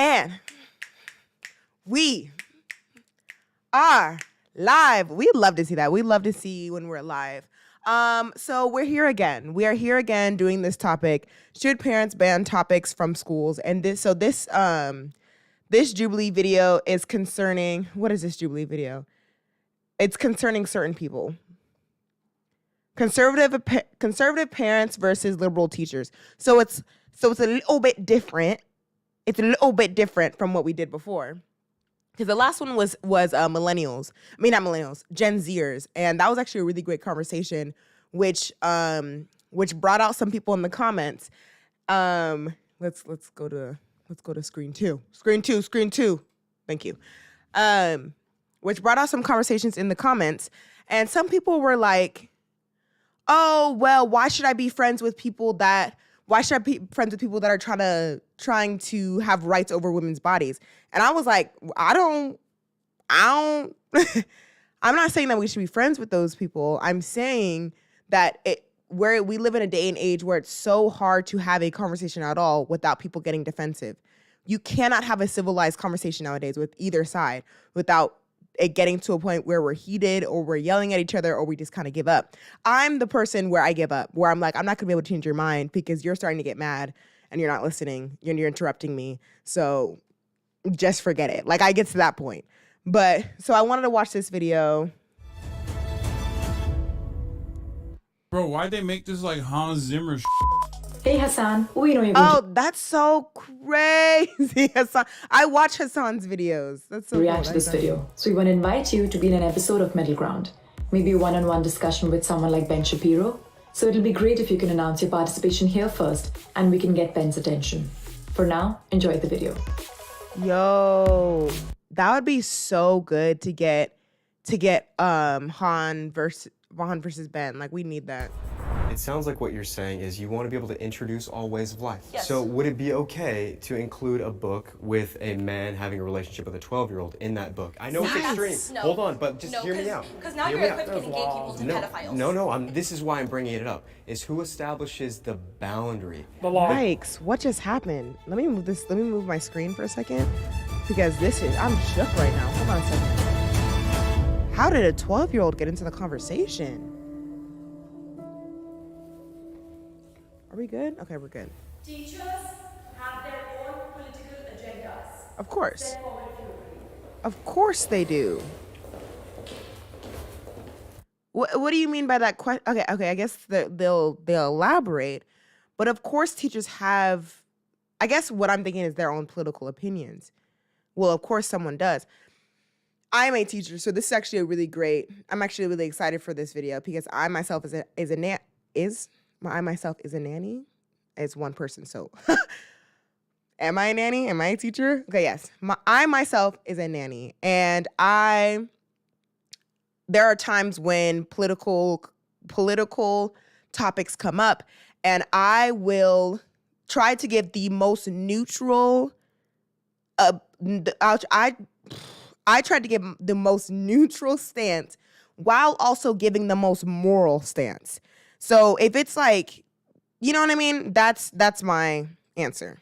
And we are live. We love to see that. We love to see when we're live. So we're here again. We are here again doing this topic. Should parents ban topics from schools? And this Jubilee video is concerning, what is this Jubilee video? It's concerning certain people. Conservative parents versus liberal teachers. So it's a little bit different. It's a little bit different from what we did before. Because the last one was millennials. I mean, not millennials, Gen Zers. And that was actually a really great conversation, which brought out some people in the comments. Let's go to screen two. Screen two. Thank you. Which brought out some conversations in the comments. And some people were like, oh, well, why should I be friends with people that are trying to have rights over women's bodies? And I was like, I'm not saying that we should be friends with those people. I'm saying that we live in a day and age where it's so hard to have a conversation at all without people getting defensive. You cannot have a civilized conversation nowadays with either side without it getting to a point where we're heated or we're yelling at each other or we just kind of give up. I'm the person where I give up, where I'm like, I'm not gonna be able to change your mind because you're starting to get mad and you're not listening and you're interrupting me. So just forget it. Like, I get to that point. But so I wanted to watch this video. Bro, why'd they make this like Hans Zimmer Hey Hassan, we know you're Oh, that's so crazy, Hassan. I watch Hassan's videos. That's so react cool. to this video. So we want to invite you to be in an episode of Middle Ground. Maybe a one-on-one discussion with someone like Ben Shapiro. So it'll be great if you can announce your participation here first and we can get Ben's attention. For now, enjoy the video. Yo, that would be so good to get Han versus Ben. Like, we need that. It sounds like what you're saying is you want to be able to introduce all ways of life. Yes. So would it be okay to include a book with a man having a relationship with a 12-year-old in that book? I know it's extreme. No. Hold on, but just hear me out. Because now Hear you're me out. equipping gay people to pedophiles. No. This is why I'm bringing it up. Is who establishes the boundary? Yikes, what just happened? Let me move my screen for a second because I'm shook right now. Hold on a second. How did a 12-year-old get into the conversation? Are we good? Okay, we're good. Teachers have their own political agendas. Of course. Of course they do. What do you mean by that question? Okay, I guess they'll elaborate. But of course teachers have, I guess what I'm thinking is their own political opinions. Well, of course someone does. I'm a teacher, so this is actually I'm actually really excited for this video because I myself is a nanny. It's one person, so am I a nanny? Am I a teacher? Okay, yes. I myself is a nanny, and there are times when political topics come up, and I will try to give the most neutral. I tried to give the most neutral stance while also giving the most moral stance. So if it's like, you know what I mean? That's my answer.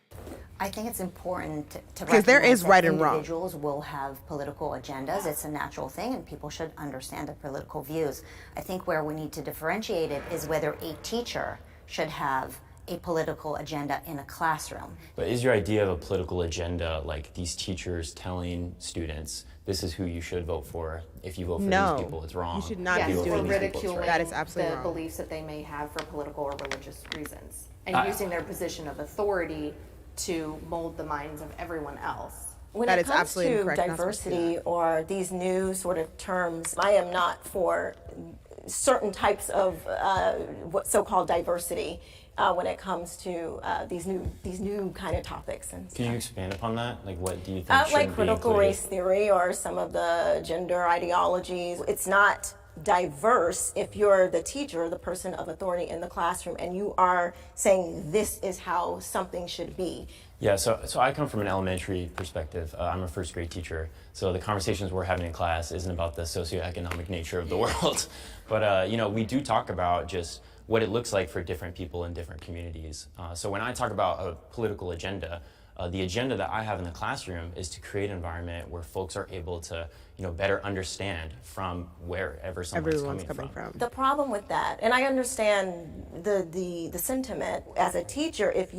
I think it's important to because there is right and wrong. Individuals will have political agendas. It's a natural thing, and people should understand their political views. I think where we need to differentiate it is whether a teacher should have a political agenda in a classroom. But is your idea of a political agenda like these teachers telling students this is who you should vote for? If you vote for these people, it's wrong. You should not be doing ridiculing that is absolutely the wrong. beliefs that they may have for political or religious reasons, and using their position of authority to mold the minds of everyone else. When That it is comes absolutely to incorrect. Not supposed to do diversity or these new sort of terms, I am not for certain types of what so-called diversity when it comes to these new kind of topics. And Can you expand upon that? Like, what do you think like shouldn't be critical included? race theory or some of the gender ideologies. It's not diverse if you're the teacher, the person of authority in the classroom, and you are saying this is how something should be. Yeah, so I come from an elementary perspective. I'm a first grade teacher, so the conversations we're having in class isn't about the socioeconomic nature of the world. But, we do talk about just what it looks like for different people in different communities. So when I talk about a political agenda, The agenda that I have in the classroom is to create an environment where folks are able to, better understand from wherever someone's Everyone's coming coming from. The problem with that, and I understand the sentiment as a teacher, if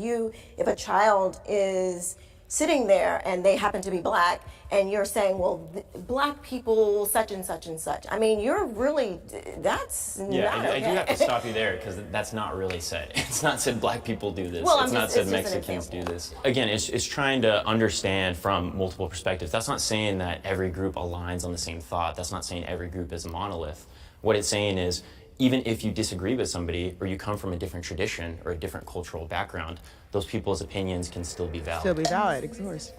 a child is sitting there and they happen to be black and you're saying, well, black people such and such and such. I mean, you're really, that's not okay. I do have to stop you there because that's not really said. It's not said black people do this. Well, it's not said it's just an Mexicans do example. this. Again, it's trying to understand from multiple perspectives. That's not saying that every group aligns on the same thought. That's not saying every group is a monolith. What it's saying is, even if you disagree with somebody or you come from a different tradition or a different cultural background, those people's opinions can still be valid. Still be valid, of course.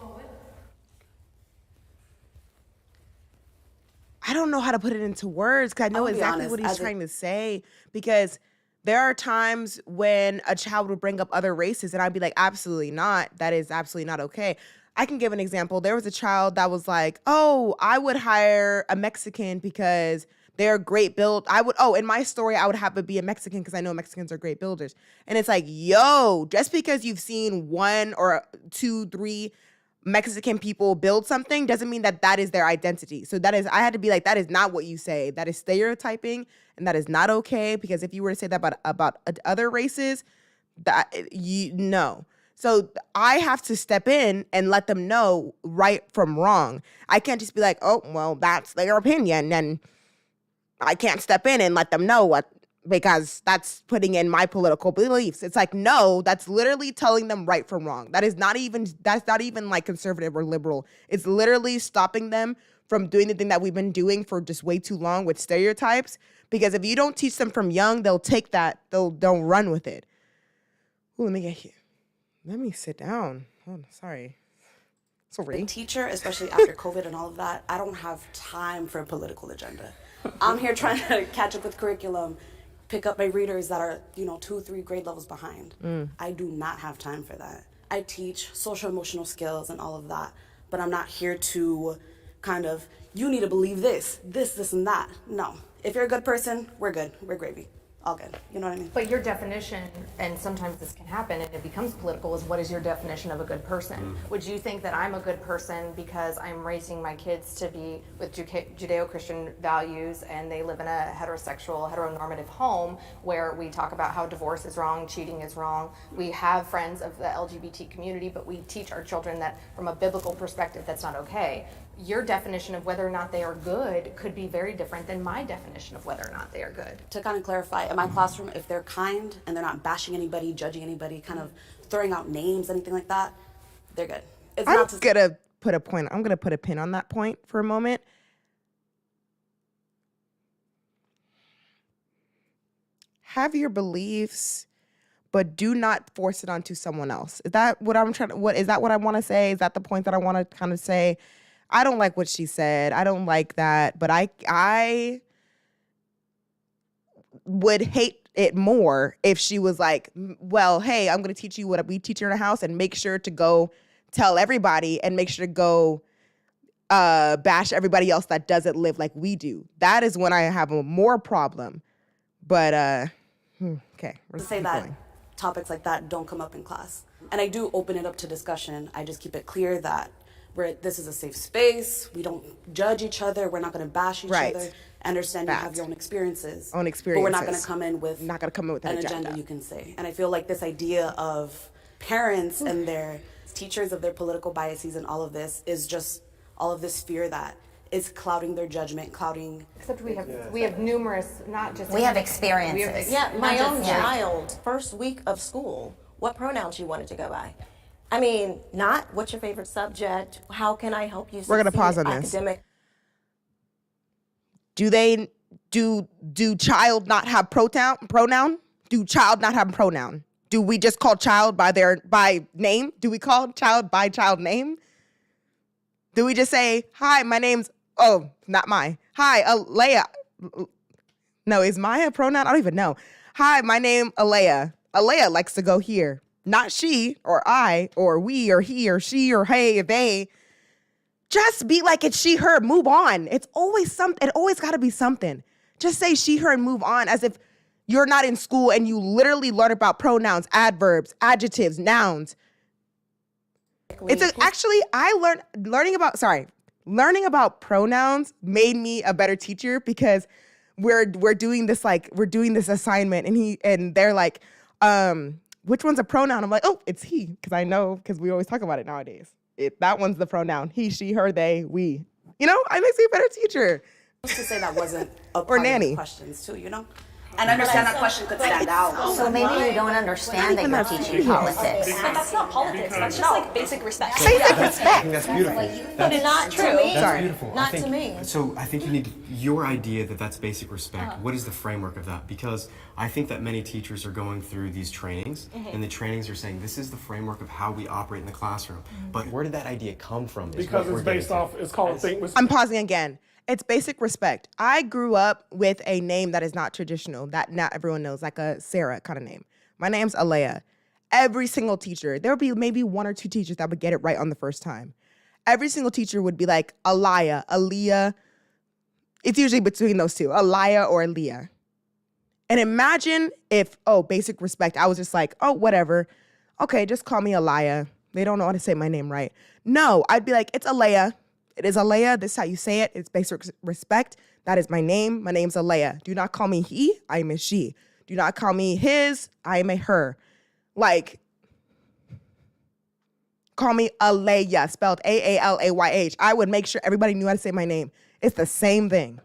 I don't know how to put it into words because I know I'll be exactly honest, what he's as a- trying to say, because there are times when a child would bring up other races and I'd be like, absolutely not. That is absolutely not okay. I can give an example. There was a child that was like, oh, I would hire a Mexican because they're great build. In my story, I would have it be a Mexican because I know Mexicans are great builders. And it's like, yo, just because you've seen 1 or 2, 3 Mexican people build something doesn't mean that is their identity. So I had to be like, that is not what you say. That is stereotyping, and that is not okay, because if you were to say that about other races, no. So I have to step in and let them know right from wrong. I can't just be like, oh, well, that's their opinion, and I can't step in and let them know because that's putting in my political beliefs. It's like, no, that's literally telling them right from wrong. That's not even like conservative or liberal. It's literally stopping them from doing the thing that we've been doing for just way too long with stereotypes. Because if you don't teach them from young, they'll take that, they'll run with it. Ooh, let me sit down. Oh, sorry. The teacher, especially after COVID and all of that, I don't have time for a political agenda. I'm here trying to catch up with curriculum, pick up my readers that are, 2, 3 grade levels behind. I do not have time for that. I teach social emotional skills and all of that, but I'm not here to kind of, you need to believe this, and that. No. If you're a good person, we're good. We're gravy. All good. You know what I mean? But your definition, and sometimes this can happen and it becomes political, is what is your definition of a good person? Would you think that I'm a good person because I'm raising my kids to be with Judeo-Christian values and they live in a heteronormative home where we talk about how divorce is wrong, cheating is wrong. We have friends of the LGBT community, but we teach our children that from a biblical perspective, that's not okay. Your definition of whether or not they are good could be very different than my definition of whether or not they are good. To kind of clarify, in my classroom, if they're kind and they're not bashing anybody, judging anybody, kind of throwing out names, anything like that, they're good. I'm gonna put a pin on that point for a moment. Have your beliefs, but do not force it onto someone else. Is that what I'm trying to, is that what I want to say? Is that the point that I want to kind of say? I don't like what she said. I don't like that, but I would hate it more if she was like, well, hey, I'm going to teach you what we teach here in the house, and make sure to go tell everybody, and make sure to go bash everybody else that doesn't live like we do. That is when I have a more problem. But okay, To say that topics like that don't come up in class. And I do open it up to discussion. I just keep it clear that this is a safe space. We don't judge each other. We're not going to bash each other. Understand you have your own experiences. But we're not going to come in with an agenda, you can say. And I feel like this idea of parents and their teachers of their political biases and all of this is just all of this fear that is clouding their judgment, Except we have numerous, not just... We have experiences. Yeah, my own child, first week of school, what pronouns she wanted to go by. I mean, not what's your favorite subject, how can I help you succeed? We're gonna pause on this. Academic. Do child not have pronoun? Do child not have pronoun? Do we just call child by name? Do we call child by child name? Do we just say, hi, my name's, not my. Hi, Alea. No, is my a pronoun? I don't even know. Hi, my name, Alea. Alea likes to go here. Not she or I or we or he or she or hey or they. Just be like it's she, her, move on. It's always something. It always got to be something. Just say she, her, and move on, as if you're not in school and you literally learn about pronouns, adverbs, adjectives, nouns. Actually, learning about pronouns made me a better teacher because we're doing this assignment and they're like, which one's a pronoun? I'm like, oh, it's he, because I know, because we always talk about it nowadays. That one's the pronoun. He, she, her, they, we. You know, I makes me a better teacher. To say that wasn't a or part nanny. of the questions too, you know? And I understand that question could stand out. So maybe you don't understand that you're teaching politics. But that's not politics. That's just like basic respect. Basic respect. I think that's beautiful. But it's not true. That's beautiful. Not to me. So I think you need your idea that's basic respect. What is the framework of that? Because I think that many teachers are going through these trainings, and the trainings are saying this is the framework of how we operate in the classroom. But where did that idea come from? Because it's based off. It's called think. I'm pausing again. It's basic respect. I grew up with a name that is not traditional, that not everyone knows, like a Sarah kind of name. My name's Alea. Every single teacher, there would be maybe one or two teachers that would get it right on the first time. Every single teacher would be like Aliyah, Aaliyah. It's usually between those two, Aliyah or Aaliyah. And imagine if, basic respect, I was just like, oh, whatever. Okay, just call me Aliyah. They don't know how to say my name right. No, I'd be like, it's Alea. It is Alea. This is how you say it. It's basic respect. That is my name. My name's Alea. Do not call me he. I am a she. Do not call me his. I am a her. Like, call me Alea, spelled A-A-L-A-Y-H. I would make sure everybody knew how to say my name. It's the same thing.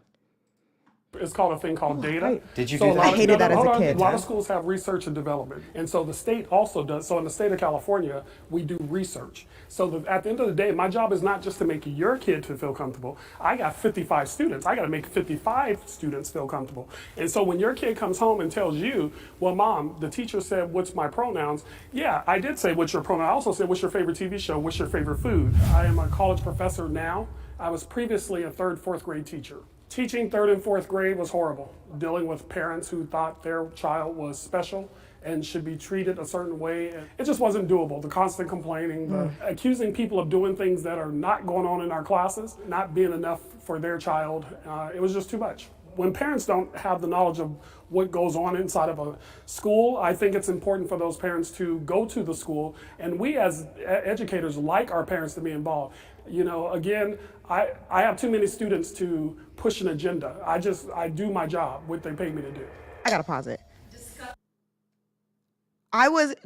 It's called a thing called data. Did you do that? I hated that as a kid. A lot of schools have research and development. And so the state also does. So in the state of California, we do research. So at the end of the day, my job is not just to make your kid to feel comfortable. I got 55 students. I got to make 55 students feel comfortable. And so when your kid comes home and tells you, well, Mom, the teacher said, what's my pronouns? Yeah, I did say, what's your pronoun? I also said, what's your favorite TV show? What's your favorite food? I am a college professor now. I was previously a 3rd, 4th grade teacher. Teaching 3rd and 4th grade was horrible. Dealing with parents who thought their child was special and should be treated a certain way. It just wasn't doable. The constant complaining, the accusing people of doing things that are not going on in our classes, not being enough for their child. It was just too much. When parents don't have the knowledge of what goes on inside of a school, I think it's important for those parents to go to the school. And we as educators like our parents to be involved. You know, again, I have too many students to push an agenda. I do my job, what they pay me to do. I gotta pause it.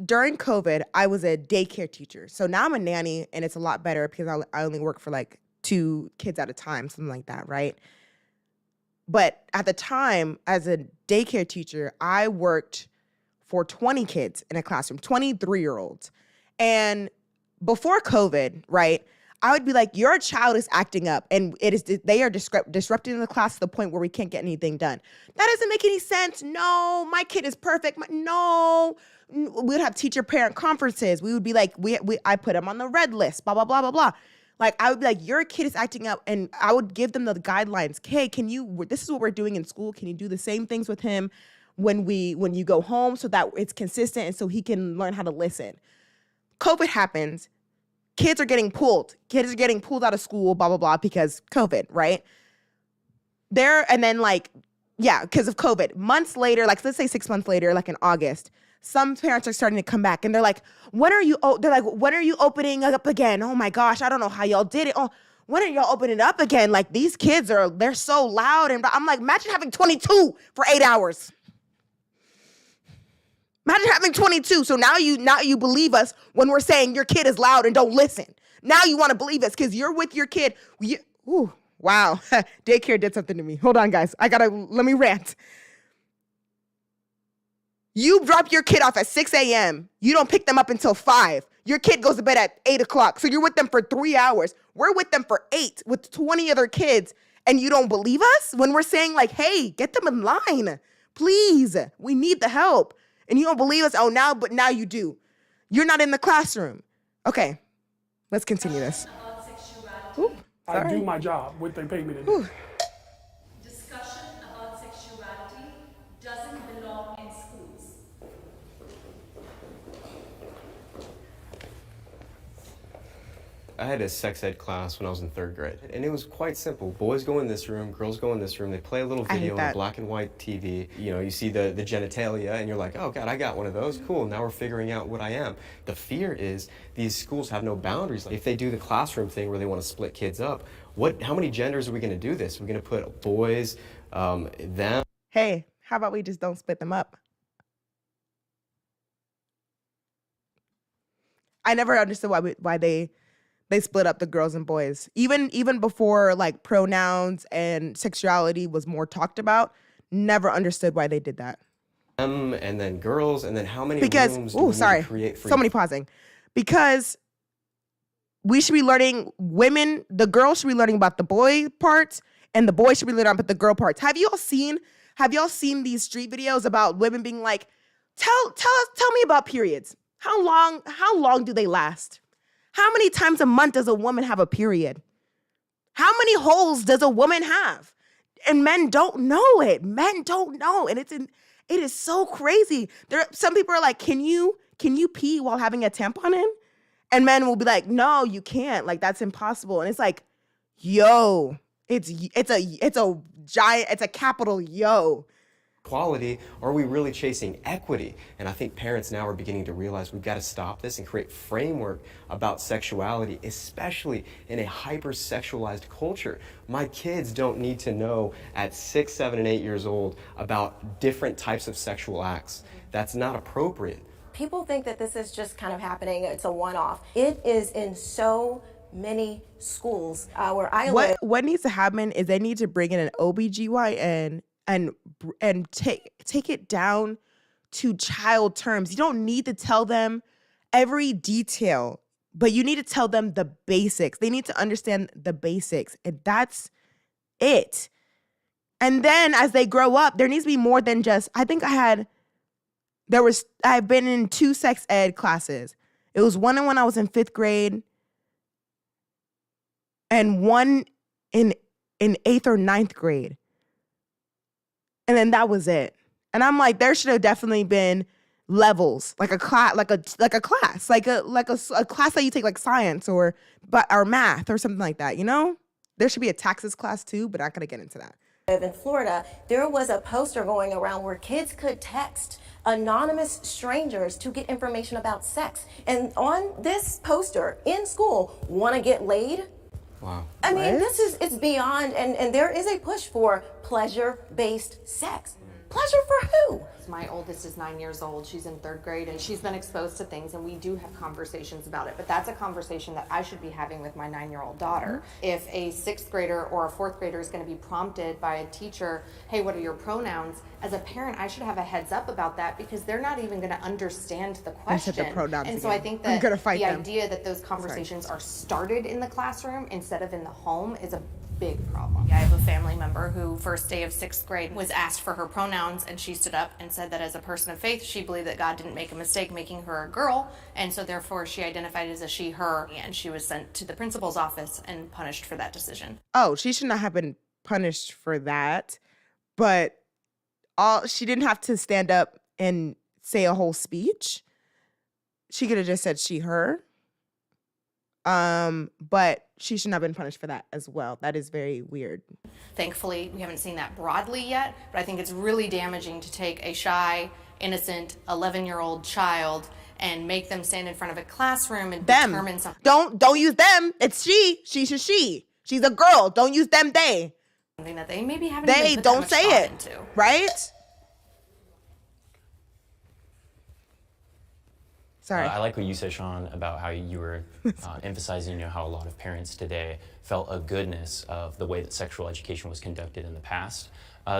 During COVID, I was a daycare teacher. So now I'm a nanny, and it's a lot better because I only work for like 2 kids at a time, something like that, right? But at the time, as a daycare teacher, I worked for 20 kids in a classroom, 23-year-olds. And before COVID, right, I would be like, your child is acting up, and they are disrupting the class to the point where we can't get anything done. That doesn't make any sense. No, my kid is perfect. No. We would have teacher-parent conferences. We would be like, I put him on the red list, blah, blah, blah, blah, blah. Like, I would be like, your kid is acting up, and I would give them the guidelines. Hey, this is what we're doing in school. Can you do the same things with him when you go home so that it's consistent and so he can learn how to listen? COVID happens. Kids are getting pulled. Kids are getting pulled out of school, blah, blah, blah, because COVID, right? And then because of COVID. Months later, like let's say 6 months later, like in August, some parents are starting to come back and they're like, when are you opening up again? Oh my gosh, I don't know how y'all did it. Oh, when are y'all opening up again? Like these kids they're so loud. And I'm like, imagine having 22 for 8 hours. Imagine having 22. So now you believe us when we're saying your kid is loud and don't listen. Now you want to believe us because you're with your kid. Wow. Daycare did something to me. Hold on, guys. Let me rant. You drop your kid off at 6 a.m. You don't pick them up until 5. Your kid goes to bed at 8 o'clock. So you're with them for 3 hours. We're with them for 8 with 20 other kids. And you don't believe us when we're saying like, hey, get them in line. Please. We need the help. And you don't believe us. But now you do. You're not in the classroom. Okay. Let's continue this. Ooh, I do my job, what they pay me to do. Discussion about sexuality doesn't belong in schools. I had a sex ed class when I was in 3rd grade, and it was quite simple. Boys go in this room, girls go in this room, they play a little video on a black and white TV. You know, you see the genitalia, and you're like, oh God, I got one of those, cool, now we're figuring out what I am. The fear is these schools have no boundaries. Like, if they do the classroom thing where they want to split kids up, how many genders are we going to do this? We're going to put boys, them. Hey, how about we just don't split them up? I never understood why they split up the girls and boys. Even before like pronouns and sexuality was more talked about, never understood why they did that. And then girls, and then how many rooms do we need to create for so many pausing. Because we should be learning the girls should be learning about the boy parts, and the boys should be learning about the girl parts. Have y'all seen these street videos about women being like, tell me about periods? How long do they last? How many times a month does a woman have a period? How many holes does a woman have? And men don't know it. Men don't know. And it is so crazy. Some people are like, can you pee while having a tampon in? And men will be like, no, you can't. Like, that's impossible. And it's like, yo, it's a capital yo. Quality, or are we really chasing equity? And I think parents now are beginning to realize we've got to stop this and create framework about sexuality, especially in a hyper-sexualized culture. My kids don't need to know at 6, 7, and 8 years old about different types of sexual acts. That's not appropriate. People think that this is just kind of happening, it's a one-off. It is in so many schools where I live. What needs to happen is they need to bring in an OBGYN and take it down to child terms. You don't need to tell them every detail, but you need to tell them the basics. They need to understand the basics, and that's it. And then as they grow up, there needs to be more than just, I've been in 2 sex ed classes. It was one when I was in 5th grade and one in 8th or 9th grade. And then that was it. And I'm like, there should have definitely been levels, like a class, like a class that you take, like science or math or something like that. You know, there should be a taxes class too, but I'm not gonna get into that. In Florida, there was a poster going around where kids could text anonymous strangers to get information about sex. And on this poster in school, want to get laid? Wow. I mean, it's beyond, and there is a push for pleasure-based sex. Pleasure for who? My oldest is 9 years old. She's in 3rd grade, and she's been exposed to things, and we do have conversations about it. But that's a conversation that I should be having with my 9-year-old daughter. If a 6th grader or a 4th grader is going to be prompted by a teacher, hey, what are your pronouns? As a parent, I should have a heads up about that, because they're not even going to understand the question. And so I think that the idea that those conversations are started in the classroom instead of in the home is a big problem. I have a family member who first day of 6th grade was asked for her pronouns, and she stood up and said that as a person of faith, she believed that God didn't make a mistake making her a girl, and so therefore she identified as a she, her, and she was sent to the principal's office and punished for that decision. Oh, she should not have been punished for that, but she didn't have to stand up and say a whole speech. She could have just said she, her. But she shouldn't have been punished for that as well. That is very weird. Thankfully, we haven't seen that broadly yet, but I think it's really damaging to take a shy, innocent, 11-year-old child and make them stand in front of a classroom and determine something. Don't use them. It's she. She's a she. She's a girl. Don't use them. They. Something that they maybe haven't. They even don't say it. Into. Right? Sorry. I like what you said, Sean, about how you were emphasizing, how a lot of parents today felt a goodness of the way that sexual education was conducted in the past.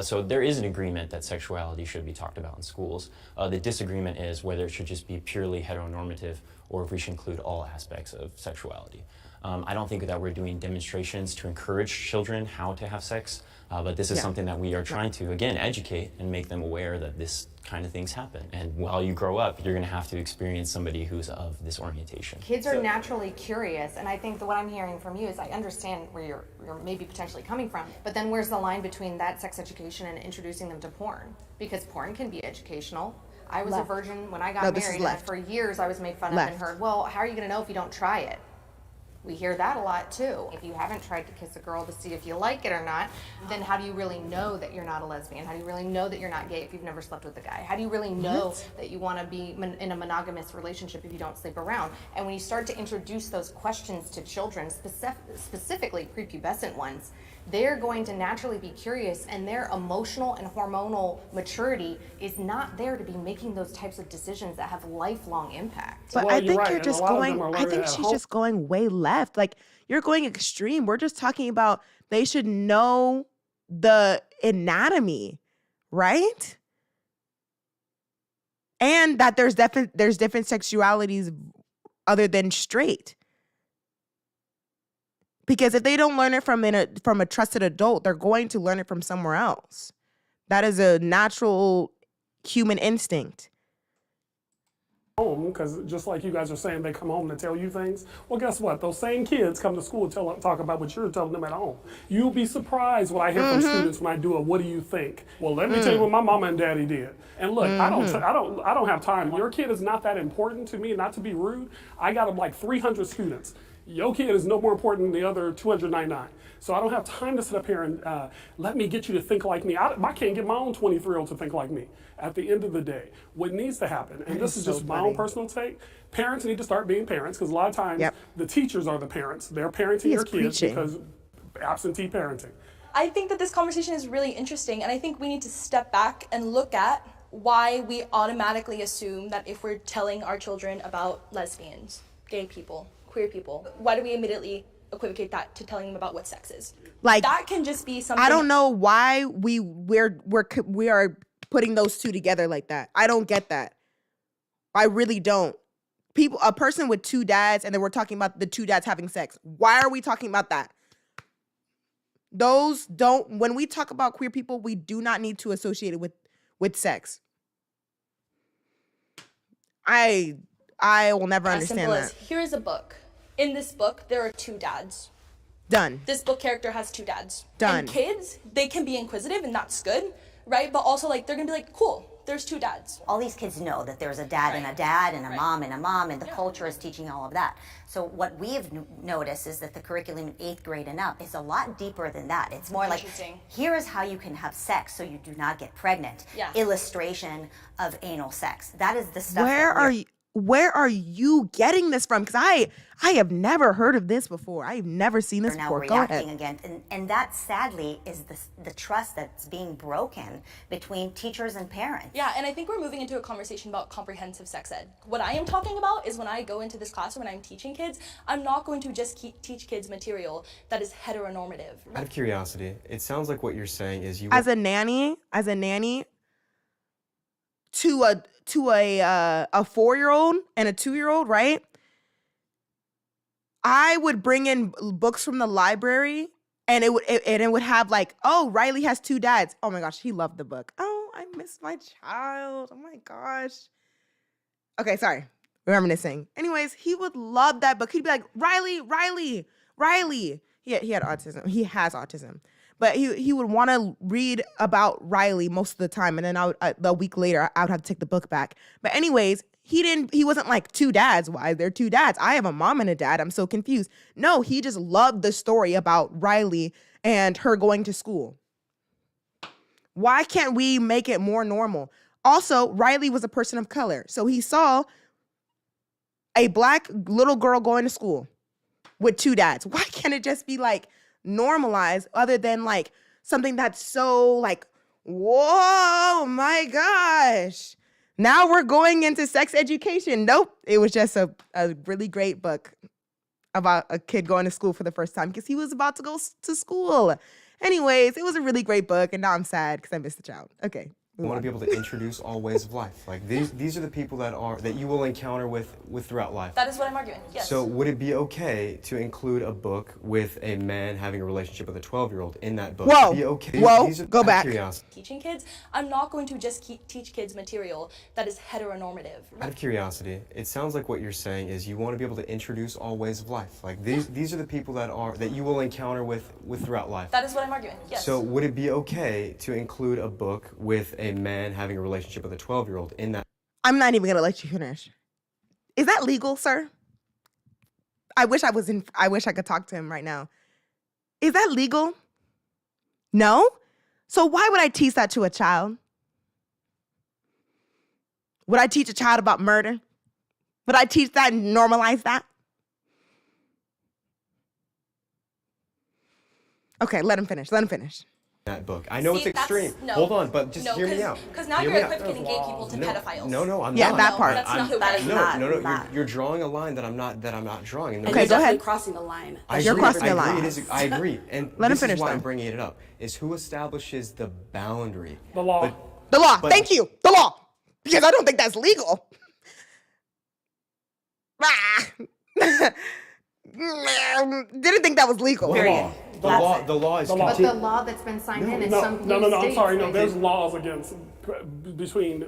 So there is an agreement that sexuality should be talked about in schools. The disagreement is whether it should just be purely heteronormative or if we should include all aspects of sexuality. I don't think that we're doing demonstrations to encourage children how to have sex, but this is something that we are trying to, again, educate and make them aware that this kind of things happen. And while you grow up, you're going to have to experience somebody who's of this orientation. Kids are naturally curious, and I think that what I'm hearing from you is I understand where you're maybe potentially coming from, but then where's the line between that sex education and introducing them to porn? Because porn can be educational. I was a virgin when I got married, and for years I was made fun of and heard, well, how are you going to know if you don't try it? We hear that a lot too. If you haven't tried to kiss a girl to see if you like it or not, then how do you really know that you're not a lesbian? How do you really know that you're not gay if you've never slept with a guy? How do you really know that you want to be in a monogamous relationship if you don't sleep around? And when you start to introduce those questions to children, specifically prepubescent ones, they're going to naturally be curious, and their emotional and hormonal maturity is not there to be making those types of decisions that have lifelong impact. But Well, I you're think right, you're and a just lot of them going, are I learning think at she's home. just going way left. Like, you're going extreme. We're just talking about they should know the anatomy, right? And that there's different sexualities other than straight. Because if they don't learn it from a trusted adult, they're going to learn it from somewhere else. That is a natural human instinct. Home, because just like you guys are saying, they come home to tell you things. Well, guess what? Those same kids come to school and talk about what you're telling them at home. You'll be surprised what I hear from students when I do a "What do you think?" Well, let me tell you what my mama and daddy did. And look, I don't have time. Your kid is not that important to me. Not to be rude, I got like 300 students. Your kid is no more important than the other 299. So I don't have time to sit up here and let me get you to think like me. I can't get my own 23-year-old to think like me. At the end of the day, what needs to happen, and this is just my own personal take, parents need to start being parents, because a lot of times the teachers are the parents. They're parenting your kids because absentee parenting. I think that this conversation is really interesting, and I think we need to step back and look at why we automatically assume that if we're telling our children about lesbians, gay people, queer people, why do we immediately equivocate that to telling them about what sex is? Like, that can just be something. I don't know why we are putting those two together like that. I don't get that. I really don't. A person with two dads, and then we're talking about the two dads having sex. Why are we talking about that? When we talk about queer people, we do not need to associate it with sex. I will never understand that. Here is a book. In this book, there are two dads. Done. This book character has two dads. Done. And kids, they can be inquisitive, and that's good, right? But also, like, they're gonna be like, cool, there's two dads. All these kids know that there's a dad and a dad and a mom and a mom, and the culture is teaching all of that. So what we've noticed is that the curriculum in 8th grade and up is a lot deeper than that. It's more like, here is how you can have sex so you do not get pregnant. Illustration of anal sex. That is the stuff. Where are you getting this from? Because I have never heard of this before. I've never seen this before. Go ahead. Again, and that sadly is the trust that's being broken between teachers and parents. Yeah, and I think we're moving into a conversation about comprehensive sex ed. What I am talking about is when I go into this classroom and I'm teaching kids, I'm not going to just teach kids material that is heteronormative. Out of curiosity, it sounds like what you're saying is as a nanny to a 4-year-old and a 2-year-old, right? I would bring in books from the library, and it would have like, oh, Riley has two dads. Oh my gosh, he loved the book. Oh, I miss my child. Oh my gosh. Okay, sorry. Reminiscing. Anyways, he would love that book. He'd be like, Riley. He had autism. He has autism. But he would want to read about Riley most of the time, and then a week later I would have to take the book back. But anyways, he wasn't like two dads. Why are there two dads? I have a mom and a dad. I'm so confused. No, he just loved the story about Riley and her going to school. Why can't we make it more normal? Also, Riley was a person of color, so he saw a black little girl going to school with two dads. Why can't it just be like normalized, other than like something that's so like, whoa, my gosh, now we're going into sex education? Nope, it was just a really great book about a kid going to school for the first time because he was about to go to school. Anyways, it was a really great book, and now I'm sad because I missed the child. Okay. I want to be able to introduce all ways of life. Like these are the people that you will encounter with throughout life. That is what I'm arguing. Yes. So would it be okay to include a book with a man having a relationship with a 12-year-old in that book? Whoa. Be okay? Whoa. Go back. Teaching kids, I'm not going to just teach kids material that is heteronormative. Out of curiosity, it sounds like what you're saying is you want to be able to introduce all ways of life. Like these are the people that you will encounter with throughout life. That is what I'm arguing. Yes. So would it be okay to include a book with a man having a relationship with a 12-year-old in that? I'm not even gonna let you finish. Is that legal, sir? I wish I could talk to him right now. Is that legal? No? So why would I teach that to a child? Would I teach a child about murder? Would I teach that and normalize that? Okay, let him finish. That book. I know See, it's extreme. no. Hold on, but just hear me out. Because now Hear you're me out. equipping people to pedophiles. No, I'm Yeah, not. that part. That's not That is not. No. You're drawing a line that I'm not drawing. And And Okay, you're go definitely ahead. crossing the line. You're crossing the line. I agree. And Let him this finish, is why though. I'm bringing it up. Is who establishes the boundary? The law. The law. But- Thank you. The law. Because I don't think that's legal. Didn't think that was legal. What law? The law is The law. But the law that's been signed in in some few No, I'm states sorry. No, makes there's it- laws against between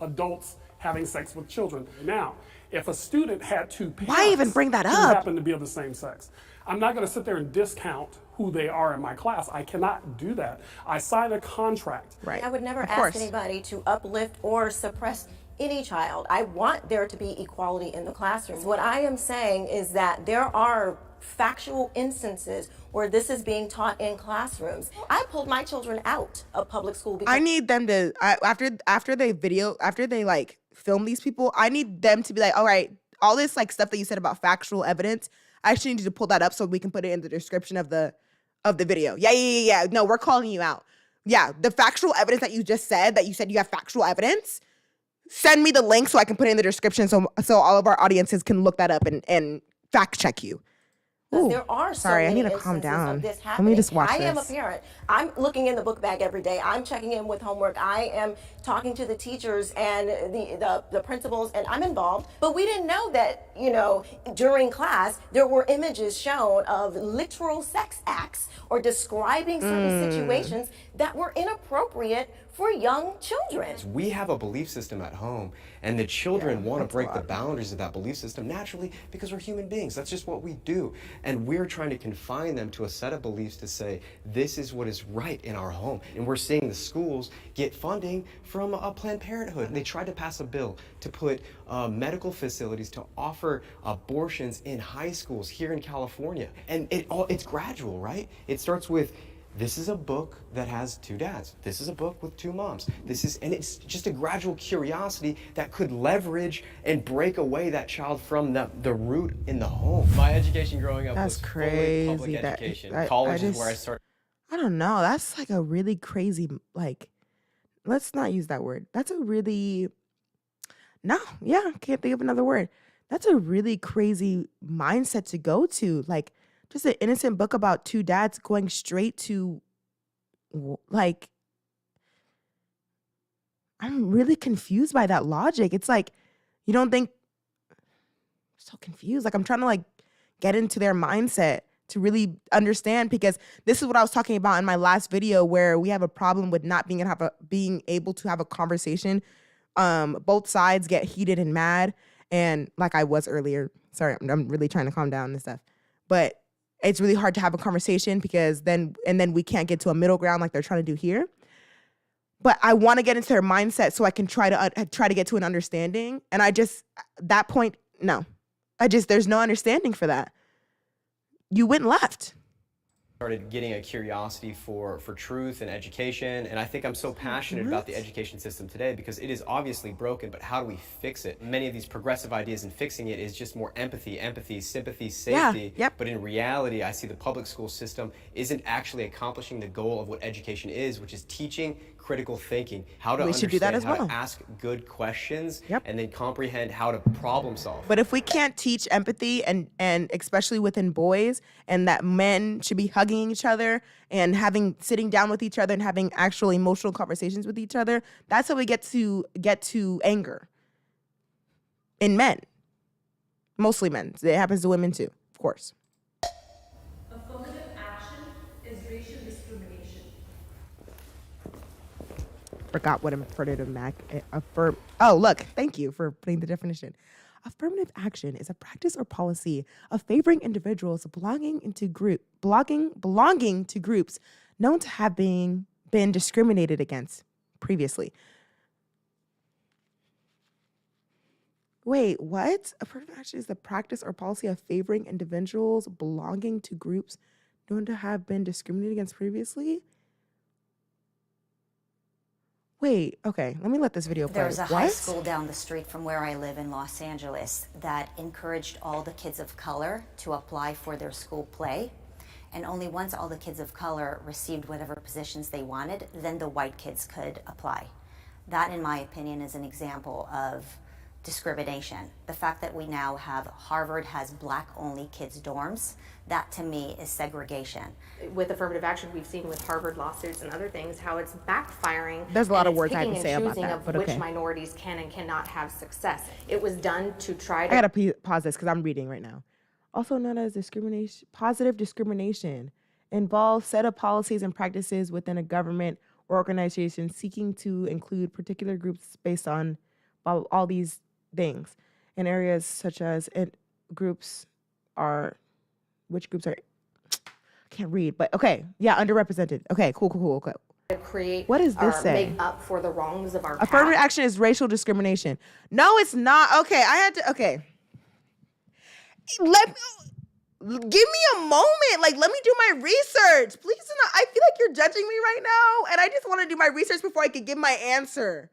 adults having sex with children. Now, if a student had two parents, Why even bring that who up? happen to be of the same sex, I'm not going to sit there and discount who they are in my class. I cannot do that. I sign a contract. Right. I would never Of ask course. anybody to uplift or suppress any child. I want there to be equality in the classroom. What I am saying is that there are factual instances where this is being taught in classrooms. I pulled my children out of public school because I need them to after they like film these people, I need them to be like, all right, all this like stuff that you said about factual evidence, I actually need you to pull that up so we can put it in the description of the video. Yeah. No, we're calling you out. Yeah, the factual evidence that you just said, that you said you have factual evidence, send me the link so I can put it in the description so all of our audiences can look that up and fact check you. Ooh, there are so sorry, I many need to calm instances down. of this Let happening. me just watch I this. am a parent. I'm looking in the book bag every day. I'm checking in with homework. I am talking to the teachers and the principals, and I'm involved. But we didn't know that, during class, there were images shown of literal sex acts or describing certain situations that were inappropriate for young children. We have a belief system at home, and the children want to break the boundaries of that belief system naturally because we're human beings. That's just what we do. And we're trying to confine them to a set of beliefs to say, this is what is right in our home. And we're seeing the schools get funding from Planned Parenthood. They tried to pass a bill to put medical facilities to offer abortions in high schools here in California. And it's gradual, right? It starts with, this is a book that has two dads. This is a book with two moms. And it's just a gradual curiosity that could leverage and break away that child from the root in the home. My education growing up That's was crazy. fully public That- education. I- College I is where I just- started. I don't know. That's like a really crazy, like, let's not use that word. That's a really, can't think of another word. That's a really crazy mindset to go to. Like, just an innocent book about two dads going straight to, like, I'm really confused by that logic. It's like, you don't think, I'm so confused. Like, I'm trying to, like, get into their mindset to really understand, because this is what I was talking about in my last video, where we have a problem with not being able to have a conversation. Both sides get heated and mad, and like I was earlier. Sorry, I'm really trying to calm down and stuff, but it's really hard to have a conversation because then we can't get to a middle ground like they're trying to do here. But I want to get into their mindset so I can try to get to an understanding. And that point, no, there's no understanding for that. You went left. Started getting a curiosity for truth and education, and I think I'm so passionate about the education system today because it is obviously broken, but how do we fix it? Many of these progressive ideas in fixing it is just more empathy, sympathy, safety. Yeah, yep. But in reality, I see the public school system isn't actually accomplishing the goal of what education is, which is teaching critical thinking, how to We should do that understand, as how well. to ask good questions, Yep. and then comprehend how to problem solve. But if we can't teach empathy and especially within boys, and that men should be hugging each other and sitting down with each other and having actual emotional conversations with each other, that's how we get to anger in men. Mostly men. It happens to women too, of course. Affirmative action is racial discrimination. Forgot what Oh, look, thank you for putting the definition. Affirmative action is a practice or policy of favoring individuals belonging to groups known to have been discriminated against previously. Wait, what? Affirmative action is the practice or policy of favoring individuals belonging to groups known to have been discriminated against previously. Wait, okay, let me let this video play. There was a high school down the street from where I live in Los Angeles that encouraged all the kids of color to apply for their school play. And only once all the kids of color received whatever positions they wanted, then the white kids could apply. That, in my opinion, is an example of discrimination. The fact that we now have Harvard has black-only kids' dorms, that to me is segregation. With affirmative action, we've seen with Harvard lawsuits and other things how it's backfiring. There's a lot of words I can say about that, of but which okay. minorities can and cannot have success. It was done to try to. I gotta pause this because I'm reading right now. Also known as discrimination, positive discrimination involves set of policies and practices within a government or organization seeking to include particular groups based on all these things in areas such as which groups are, I can't read, but okay, yeah, underrepresented. Okay, cool. Okay. To create what does this say? Make up for the wrongs of our Affirmative past. action is racial discrimination. No, it's not. Okay, let me give me a moment. Like, let me do my research. Please do not. I feel like you're judging me right now, and I just want to do my research before I can give my answer.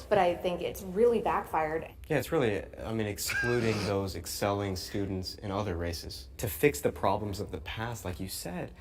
But I think it's really backfired. Yeah, it's really, excluding those excelling students in other races to fix the problems of the past, like you said.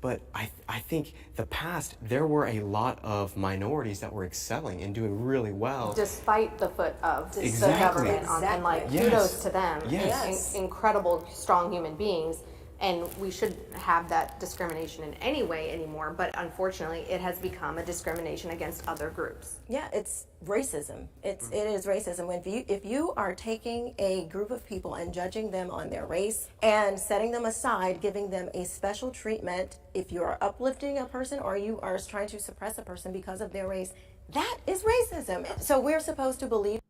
But I think the past, there were a lot of minorities that were excelling and doing really well. Despite the foot of the Exactly. government. And like, Yes. kudos to them. Yes. Incredible, strong human beings. And we shouldn't have that discrimination in any way anymore. But unfortunately, it has become a discrimination against other groups. Yeah, it's racism. It is racism. If you are taking a group of people and judging them on their race and setting them aside, giving them a special treatment, if you are uplifting a person or you are trying to suppress a person because of their race, that is racism. So we're supposed to believe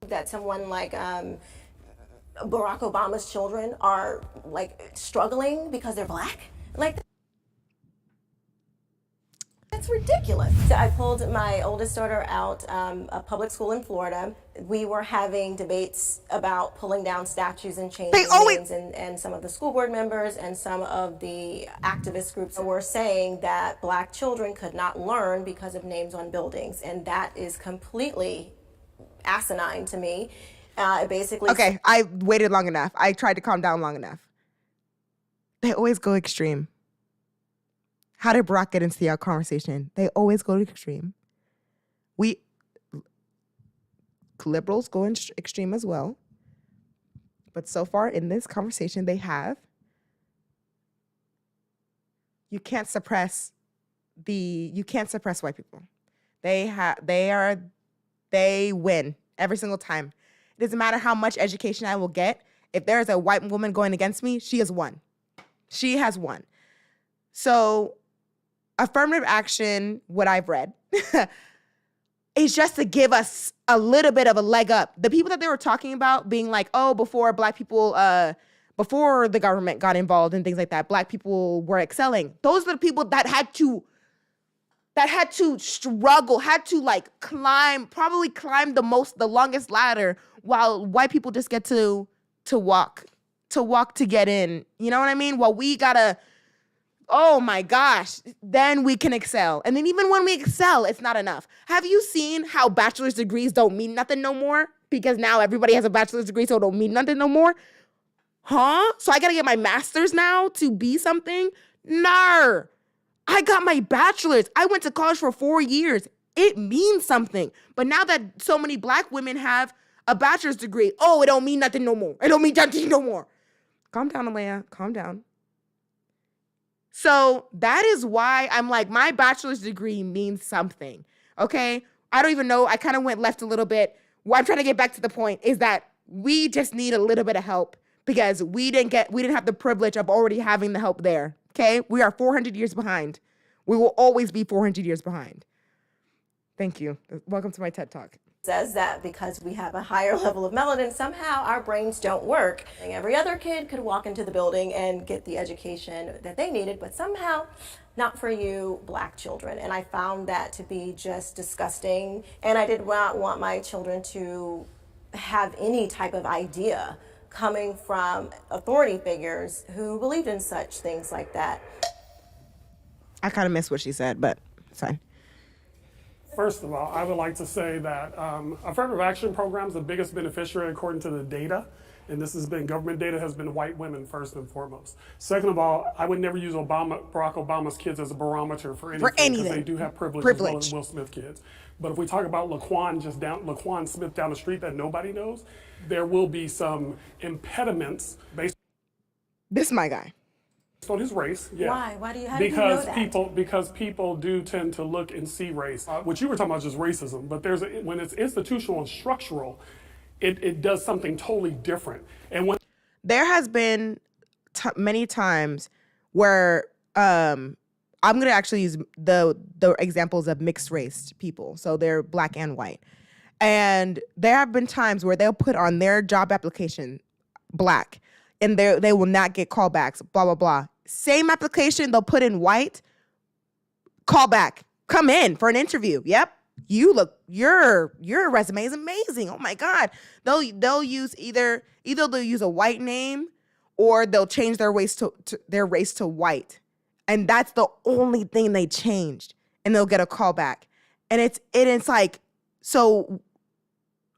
that someone like Barack Obama's children are like struggling because they're black? Like, that's ridiculous. So I pulled my oldest daughter out a public school in Florida. We were having debates about pulling down statues and changing names, and some of the school board members and some of the activist groups were saying that black children could not learn because of names on buildings, and that is completely asinine to me. Basically. Okay, I waited long enough. I tried to calm down long enough. They always go extreme. How did Barack get into the conversation? They always go to extreme. Liberals go in extreme as well. But so far in this conversation, they have. You can't suppress white people. They win every single time. It doesn't matter how much education I will get. If there is a white woman going against me, she has won. She has won. So affirmative action, what I've read, is just to give us a little bit of a leg up. The people that they were talking about being like, oh, before black people, before the government got involved and things like that, black people were excelling. Those are the people that had to struggle, had to like probably climb the longest ladder, while white people just get to walk to get in. You know what I mean? While we gotta, oh my gosh, then we can excel. And then even when we excel, it's not enough. Have you seen how bachelor's degrees don't mean nothing no more? Because now everybody has a bachelor's degree, so it don't mean nothing no more? Huh? So I gotta get my master's now to be something? Nah. I got my bachelor's. I went to college for 4 years. It means something. But now that so many black women have a bachelor's degree, oh, it don't mean nothing no more. It don't mean nothing no more. Calm down, Alea. Calm down. So that is why I'm like, my bachelor's degree means something. Okay? I don't even know. I kind of went left a little bit. What I'm trying to get back to the point is that we just need a little bit of help because we didn't have the privilege of already having the help there. Okay? We are 400 years behind. We will always be 400 years behind. Thank you. Welcome to my TED Talk. says that because we have a higher level of melanin, somehow our brains don't work. And every other kid could walk into the building and get the education that they needed, but somehow not for you Black children. And I found that to be just disgusting. And I did not want my children to have any type of idea coming from authority figures who believed in such things like that. I kind of missed what she said, but it's fine. First of all, I would like to say that affirmative action programs, the biggest beneficiary according to the data, and this has been government data, has been white women first and foremost. Second of all, I would never use Barack Obama's kids as a barometer for anything. Because they do have privilege as well as Will Smith kids. But if we talk about Laquan Smith down the street that nobody knows, there will be some impediments based. This is my guy. On his race, yeah. Why? How do you know that? Because people do tend to look and see race. What you were talking about is just racism, but when it's institutional and structural, it does something totally different. And when there has been many times where I'm gonna actually use the examples of mixed race people, so they're Black and white, and there have been times where they'll put on their job application Black, and they will not get callbacks. Blah blah blah. Same application, they'll put in white, callback, come in for an interview. Yep, your resume is amazing. Oh my God. They'll use either they'll use a white name or they'll change their race to white. And that's the only thing they changed. And they'll get a callback. And it's like, so,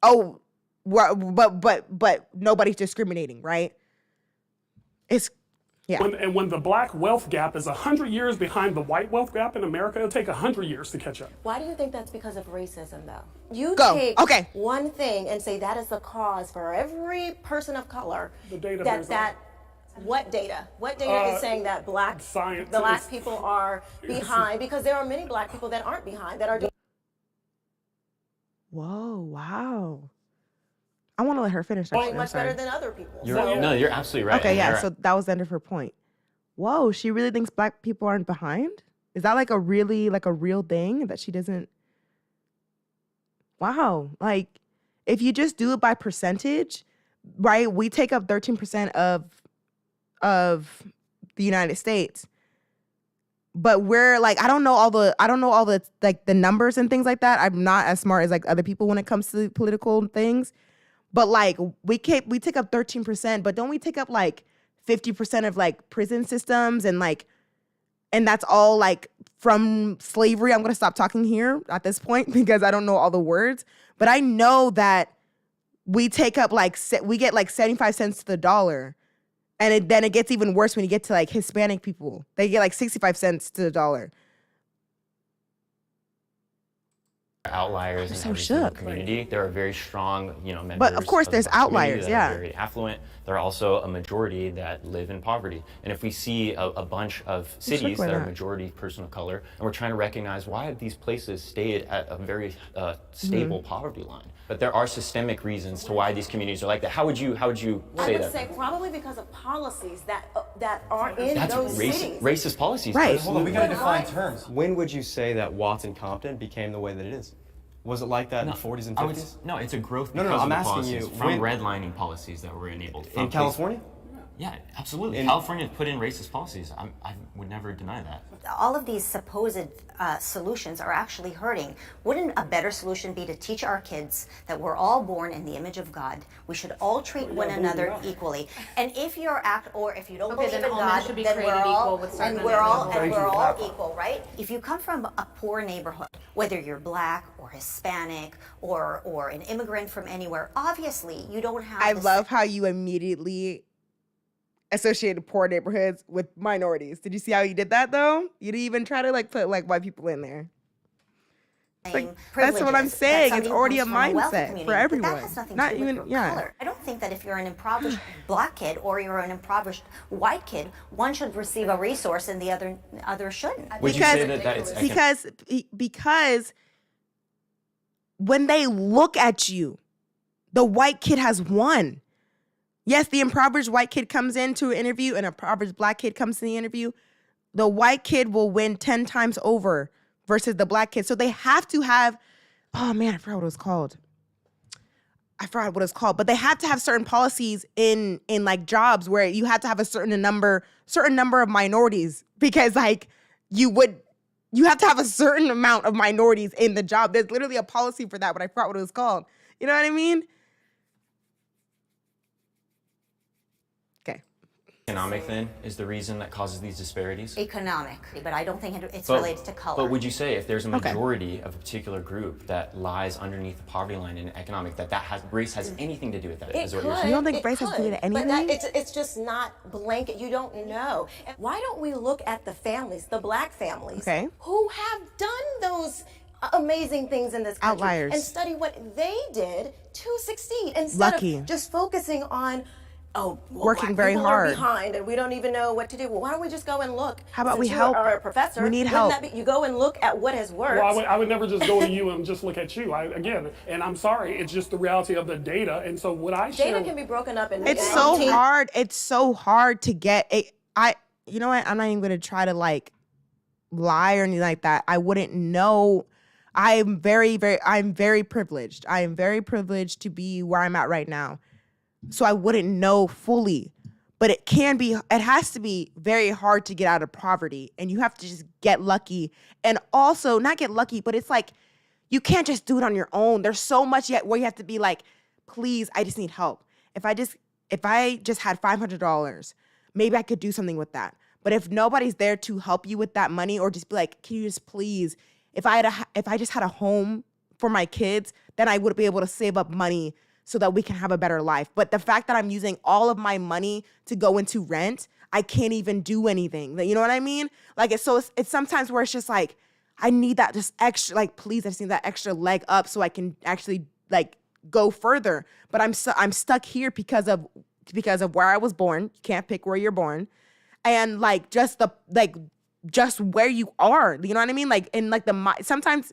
oh, but nobody's discriminating, right? Yeah. When the Black wealth gap is 100 years behind the white wealth gap in America, it'll take 100 years to catch up. Why do you think that's because of racism, though? You take one thing and say that is the cause for every person of color. The data. What data? What data is saying that Black people are behind? Because there are many Black people that aren't behind, that are doing. Whoa! Wow. I want to let her finish. Actually, much better than other people. No, you're absolutely right. Okay, yeah. So that was the end of her point. Whoa, she really thinks Black people aren't behind? Is that like a real thing that she doesn't? Wow, like if you just do it by percentage, right? We take up 13% of the United States, but we're like I don't know all the like the numbers and things like that. I'm not as smart as like other people when it comes to political things. But like we take up 13%, but don't we take up like 50% of like prison systems and that's all like from slavery? I'm gonna stop talking here at this point because I don't know all the words, but I know that we take up we get like 75 cents to the dollar, and then it gets even worse when you get to like Hispanic people. They get like 65 cents to the dollar. Outliers in every single community. There are very strong, members. But of course, there's outliers. That are very affluent. There are also a majority that live in poverty. And if we see a bunch of cities that are majority person of color, and we're trying to recognize why have these places stayed at a very stable poverty line. But there are systemic reasons to why these communities are like that. How would you say that? I would say probably because of policies that are in those cities. Racist policies. Right. Hold on, we gotta define terms. When would you say that Watson Compton became the way that it is? Was it like that in the 40s and 50s? No, it's a growth. No, I'm asking you. From redlining policies that were enabled. In California? Yeah, absolutely. California put in racist policies. I would never deny that. All of these supposed solutions are actually hurting. Wouldn't a better solution be to teach our kids that we're all born in the image of God? We should all treat one another equally. And if you're if you don't believe in God, then we're all equal, right? If you come from a poor neighborhood, whether you're Black or Hispanic or an immigrant from anywhere, obviously you don't have. I love how you immediately associated poor neighborhoods with minorities. Did you see how you did that though? You didn't even try to put white people in there. That's what I'm saying. It's already a mindset for everyone. But that has nothing to do with your color. I don't think that if you're an impoverished Black kid or you're an impoverished white kid, one should receive a resource and the other shouldn't. Would you say that it's because when they look at you, the white kid has won. Yes, the impoverished white kid comes into an interview and an impoverished Black kid comes to the interview. The white kid will win 10 times over versus the Black kid. So they have to have, oh man, I forgot what it was called. forgot what it's called, but they had to have certain policies in like jobs where you had to have a certain number of minorities, because like you have to have a certain amount of minorities in the job. There's literally a policy for that, but I forgot what it was called. You know what I mean? Okay. Economic then is the reason that causes these disparities? Economic, but I don't think it's related to color. But would you say if there's a majority of a particular group that lies underneath the poverty line in economic, that race has anything to do with that? It is what could. you're saying? You don't think race has to do with anything? But it's just not blanket. You don't know. And why don't we look at the families, the black families, who have done those amazing things in this country, Outliers, and study what they did to succeed, instead of just focusing on, working very people hard are behind and we don't even know what to do. Well, why don't we just go and look? How about Since we you help? are a professor. We need wouldn't help. that be, you go and look at what has worked. Well, I would never just go to you and just look at you. And I'm sorry, it's just the reality of the data. And so what I share... Data can be broken up in... It's so hard. It's so hard to get it. You know what? I'm not even going to try to like lie or anything like that. I wouldn't know. I'm very privileged. I am very privileged to be where I'm at right now. So I wouldn't know fully. But it has to be very hard to get out of poverty, and you have to just get lucky. And also, not get lucky, but it's like, you can't just do it on your own. There's so much yet where you have to be like, please, I just need help. If I just had $500, maybe I could do something with that. But if nobody's there to help you with that money, or just be like, can you just please, if I just had a home for my kids, then I would be able to save up money so that we can have a better life. But the fact that I'm using all of my money to go into rent, I can't even do anything. You know what I mean? Like, it's sometimes where it's just like, I need that just extra, like, please, I just need that extra leg up so I can actually like go further. But I'm stuck here because of where I was born. You can't pick where you're born. And like, just where you are, you know what I mean? Like, in like sometimes,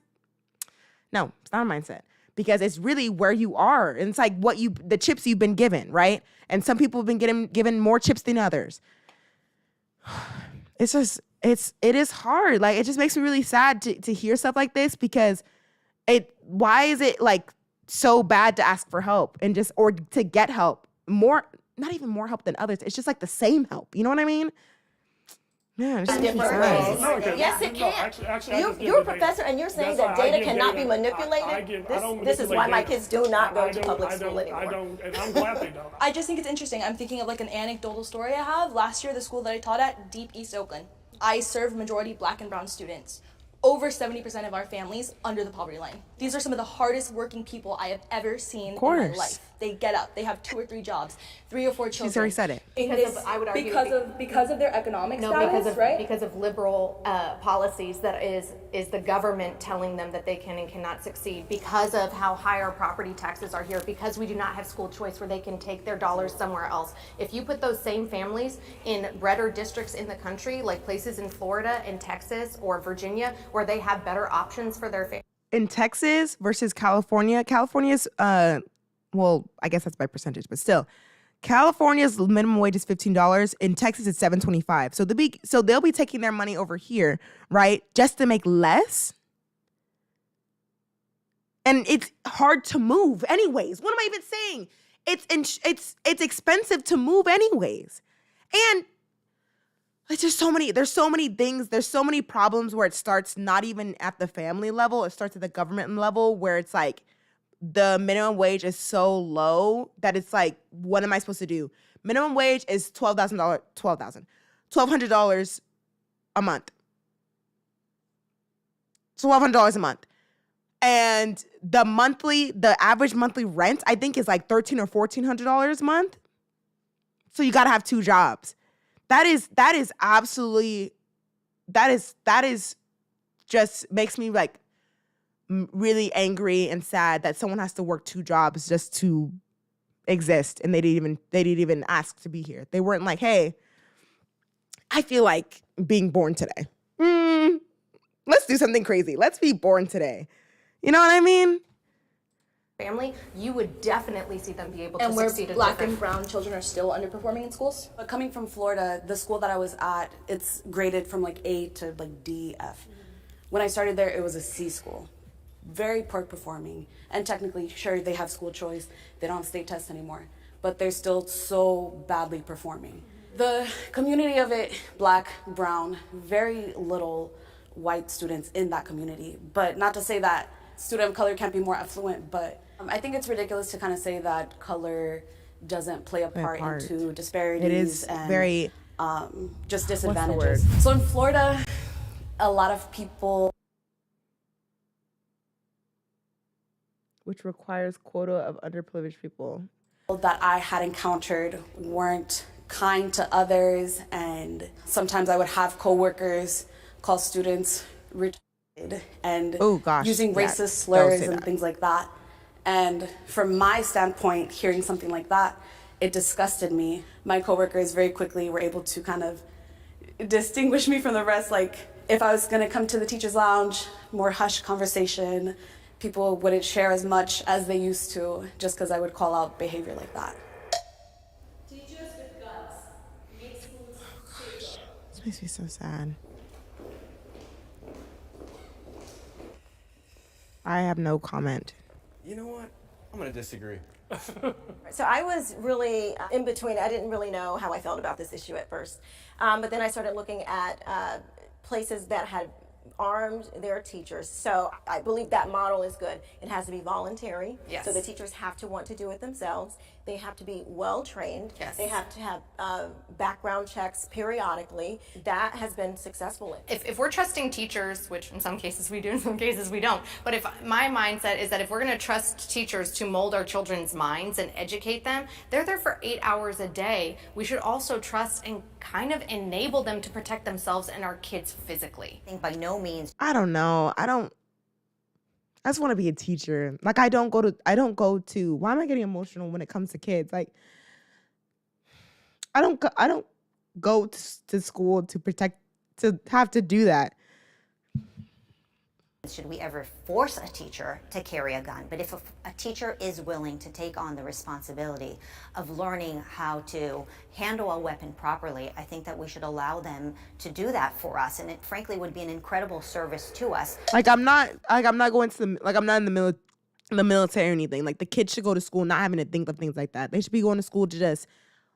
no, it's not a mindset. Because it's really where you are. And it's like the chips you've been given, right? And some people have been given more chips than others. It is hard. Like, it just makes me really sad to hear stuff like this, because why is it like so bad to ask for help or to get help? Not even more help than others. It's just like the same help. You know what I mean? Yeah, it's different ways. Yes, it can. You're a professor, and you're saying that data cannot be manipulated. This is why my kids do not go to public school anymore. And I'm glad they don't. I just think it's interesting. I'm thinking of like an anecdotal story I have. Last year, the school that I taught at, Deep East Oakland, I served majority black and brown students. Over 70% of our families under the poverty line. These are some of the hardest working people I have ever seen in my life. They get up, they have 2 or 3 jobs, 3 or 4 children. She's already said it. I would argue because of their economic status, right? Because of liberal policies that is the government telling them that they can and cannot succeed, because of how high our property taxes are here, because we do not have school choice where they can take their dollars somewhere else. If you put those same families in redder districts in the country, like places in Florida and Texas or Virginia, where they have better options for their families. In Texas versus California's, well, I guess that's by percentage, but still, California's minimum wage is $15. In Texas, it's $7.25. So they'll be taking their money over here, right, just to make less. And it's hard to move, anyways. What am I even saying? It's expensive to move, anyways, and it's just there's so many things, there's so many problems where it starts not even at the family level, it starts at the government level, where it's like the minimum wage is so low that it's like, what am I supposed to do? Minimum wage is $1,200 a month. $1,200 a month. And the average monthly rent, I think, is like $1,300 or $1,400 a month. So you gotta have 2 jobs. That is just makes me like really angry and sad that someone has to work 2 jobs just to exist, and they didn't even ask to be here. They weren't like, hey, I feel like being born today. Let's do something crazy. Let's be born today. You know what I mean? Family, you would definitely see them be able to and where succeed. Black and brown children are still underperforming in schools. But coming from Florida, the school that I was at, it's graded from like A to like D, F. When I started there, it was a C school. very poor performing. And technically, sure, they have school choice, they don't have state tests anymore, but they're still so badly performing. The community of it, black, brown, very little white students in that community. But not to say that student of color can't be more affluent, but I think it's ridiculous to kind of say that color doesn't play a part into disparities. It is and very just disadvantages. So in Florida, a lot of people, which requires quota of underprivileged people, that I had encountered weren't kind to others, and sometimes I would have coworkers call students retarded and using racist slurs and things like that. And from my standpoint, hearing something like that, it disgusted me. My coworkers very quickly were able to kind of distinguish me from the rest. Like, if I was gonna come to the teacher's lounge, more hushed conversation, people wouldn't share as much as they used to just because I would call out behavior like that. Teachers with guns make schools safer. This makes me so sad. I have no comment. You know what? I'm gonna disagree. So I was really in between. I didn't really know how I felt about this issue at first. But then I started looking at places that had armed their teachers. So I believe that model is good. It has to be voluntary. Yes. So the teachers have to want to do it themselves. They have to be well trained. Yes. They have to have background checks periodically. That has been successful. If we're trusting teachers, which in some cases we do, in some cases we don't, but if my mindset is that if we're going to trust teachers to mold our children's minds and educate them, they're there for 8 hours a day. We should also trust and kind of enable them to protect themselves and our kids physically. I think by no means. I don't know. I just want to be a teacher. Like, I don't go to, why am I getting emotional when it comes to kids? Like, I don't go to school to have to do that. Should we ever force a teacher to carry a gun? But if a teacher is willing to take on the responsibility of learning how to handle a weapon properly, I think that we should allow them to do that for us. And it frankly would be an incredible service to us. I'm not going to I'm not in the military or anything. Like, the kids should go to school not having to think of things like that. They should be going to school to just,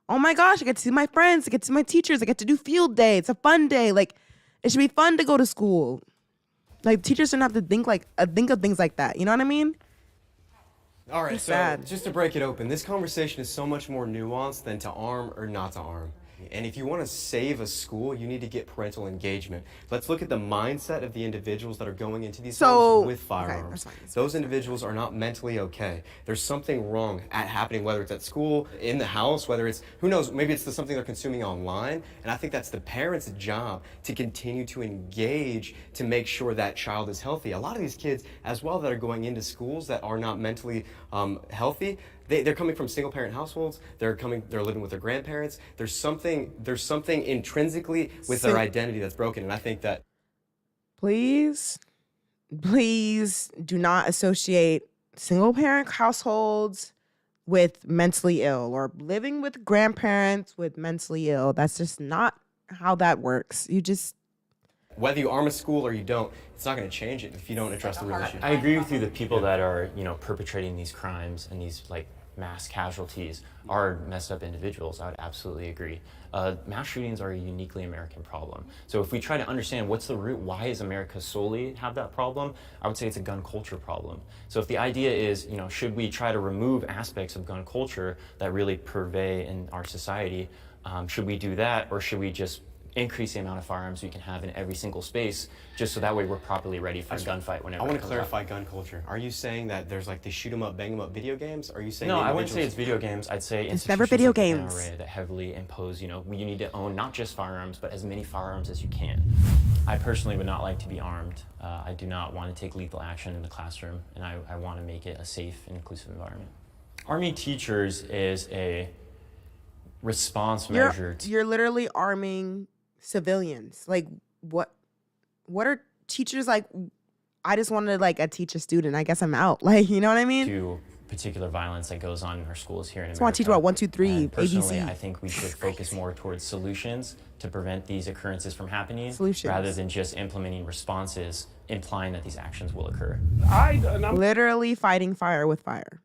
oh my gosh, I get to see my friends, I get to see my teachers, I get to do field day. It's a fun day. Like, it should be fun to go to school. Like, teachers shouldn't have to think of things like that. You know what I mean? All right, It's so sad. just to break it open, this conversation is so much more nuanced than to arm or not to arm. And if you want to save a school, you need to get parental engagement. Let's look at the mindset of the individuals that are going into these homes with firearms. that's fine. Those individuals are not mentally okay. There's something wrong happening, whether it's at school, in the house, whether it's, who knows, maybe it's something they're consuming online. And I think that's the parents' job to continue to engage to make sure that child is healthy. A lot of these kids as well that are going into schools that are not mentally healthy, they're coming from single-parent households. They're living with their grandparents. There's something intrinsically with their identity that's broken, and I think that. Please do not associate single-parent households with mentally ill or living with grandparents with mentally ill. That's just not how that works. Whether you arm a school or you don't, it's not going to change it if you don't address the real issue. I agree with you. The people that are, perpetrating these crimes and these mass casualties are messed up individuals. I would absolutely agree. Mass shootings are a uniquely American problem. So if we try to understand what's the root, why does America solely have that problem? I would say it's a gun culture problem. So if the idea is, should we try to remove aspects of gun culture that really pervade in our society? Should we do that, or should we just increase the amount of firearms we can have in every single space, just so that way we're properly ready for a gunfight whenever. I want it to comes clarify up. gun culture. Are you saying that there's the shoot 'em up, bang 'em up video games? Are you saying No, I wouldn't say it's video games. I'd say It's never institutions video like the games. NRA that heavily impose, you need to own not just firearms, but as many firearms as you can. I personally would not like to be armed. I do not want to take lethal action in the classroom, and I want to make it a safe and inclusive environment. Arming teachers is a response measure. You're literally arming civilians. Like, what are teachers like? I just wanted to teach a student. I guess I'm out. You know what I mean? To particular violence that goes on in our schools here in Just America. want to teach about 1, 2, 3, And personally, ABC. I think we should focus more towards solutions to prevent these occurrences from happening, Solutions. rather than just implementing responses implying that these actions will occur. I'm Literally fighting fire with fire.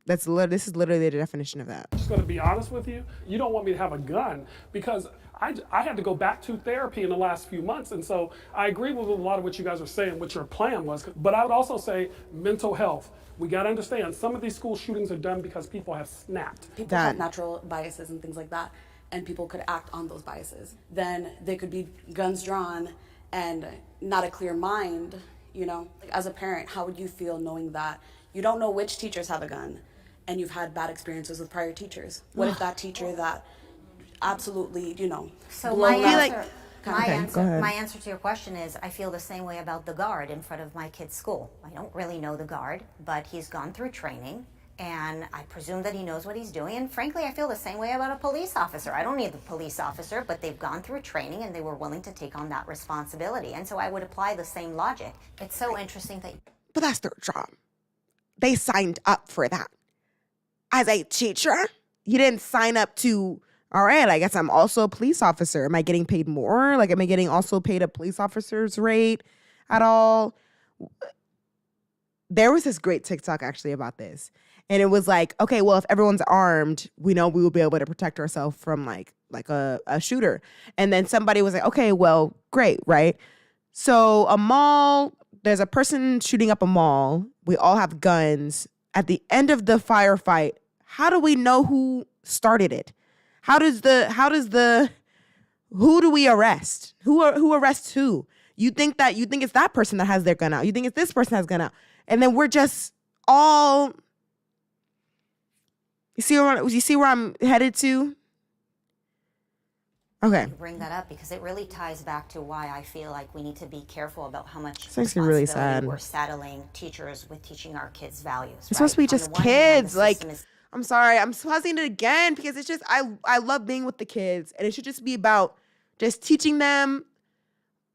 This is literally the definition of that. just going to be honest with you. You don't want me to have a gun because I had to go back to therapy in the last few months. And so I agree with a lot of what you guys are saying, what your plan was. But I would also say mental health. We got to understand some of these school shootings are done because people have snapped. People have natural biases and things like that, and people could act on those biases. Then they could be guns drawn and not a clear mind, you know? Like, as a parent, how would you feel knowing that you don't know which teachers have a gun and you've had bad experiences with prior teachers? What if that teacher that absolutely, you know, So blown up- my answer to your question is I feel the same way about the guard in front of my kid's school. I don't really know the guard, but he's gone through training, and I presume that he knows what he's doing. And frankly, I feel the same way about a police officer. I don't need the police officer, but they've gone through training and they were willing to take on that responsibility. And so I would apply the same logic. It's so interesting that... But that's their job. They signed up for that. As a teacher, you didn't sign up to, all right, I guess I'm also a police officer. Am I getting paid more? Like, am I getting also paid a police officer's rate at all? There was this great TikTok actually about this. And it was like, okay, well, if everyone's armed, we know we will be able to protect ourselves from like a shooter. And then somebody was like, okay, well, great, right? So a mall, there's a person shooting up a mall. We all have guns. At the end of the firefight, how do we know who started it? Who do we arrest? Who arrests who? You think it's that person that has their gun out. You think it's this person that has gun out. And then we're just all, you see where I'm headed to? Okay. Bring that up because it really ties back to why I feel like we need to be careful about how much This makes me really responsibility sad. we're saddling teachers with teaching our kids values. It's supposed to be right? On just the one hand, kids. the Like, system is- I'm sorry, I'm pausing it again because it's just, I love being with the kids, and it should just be about just teaching them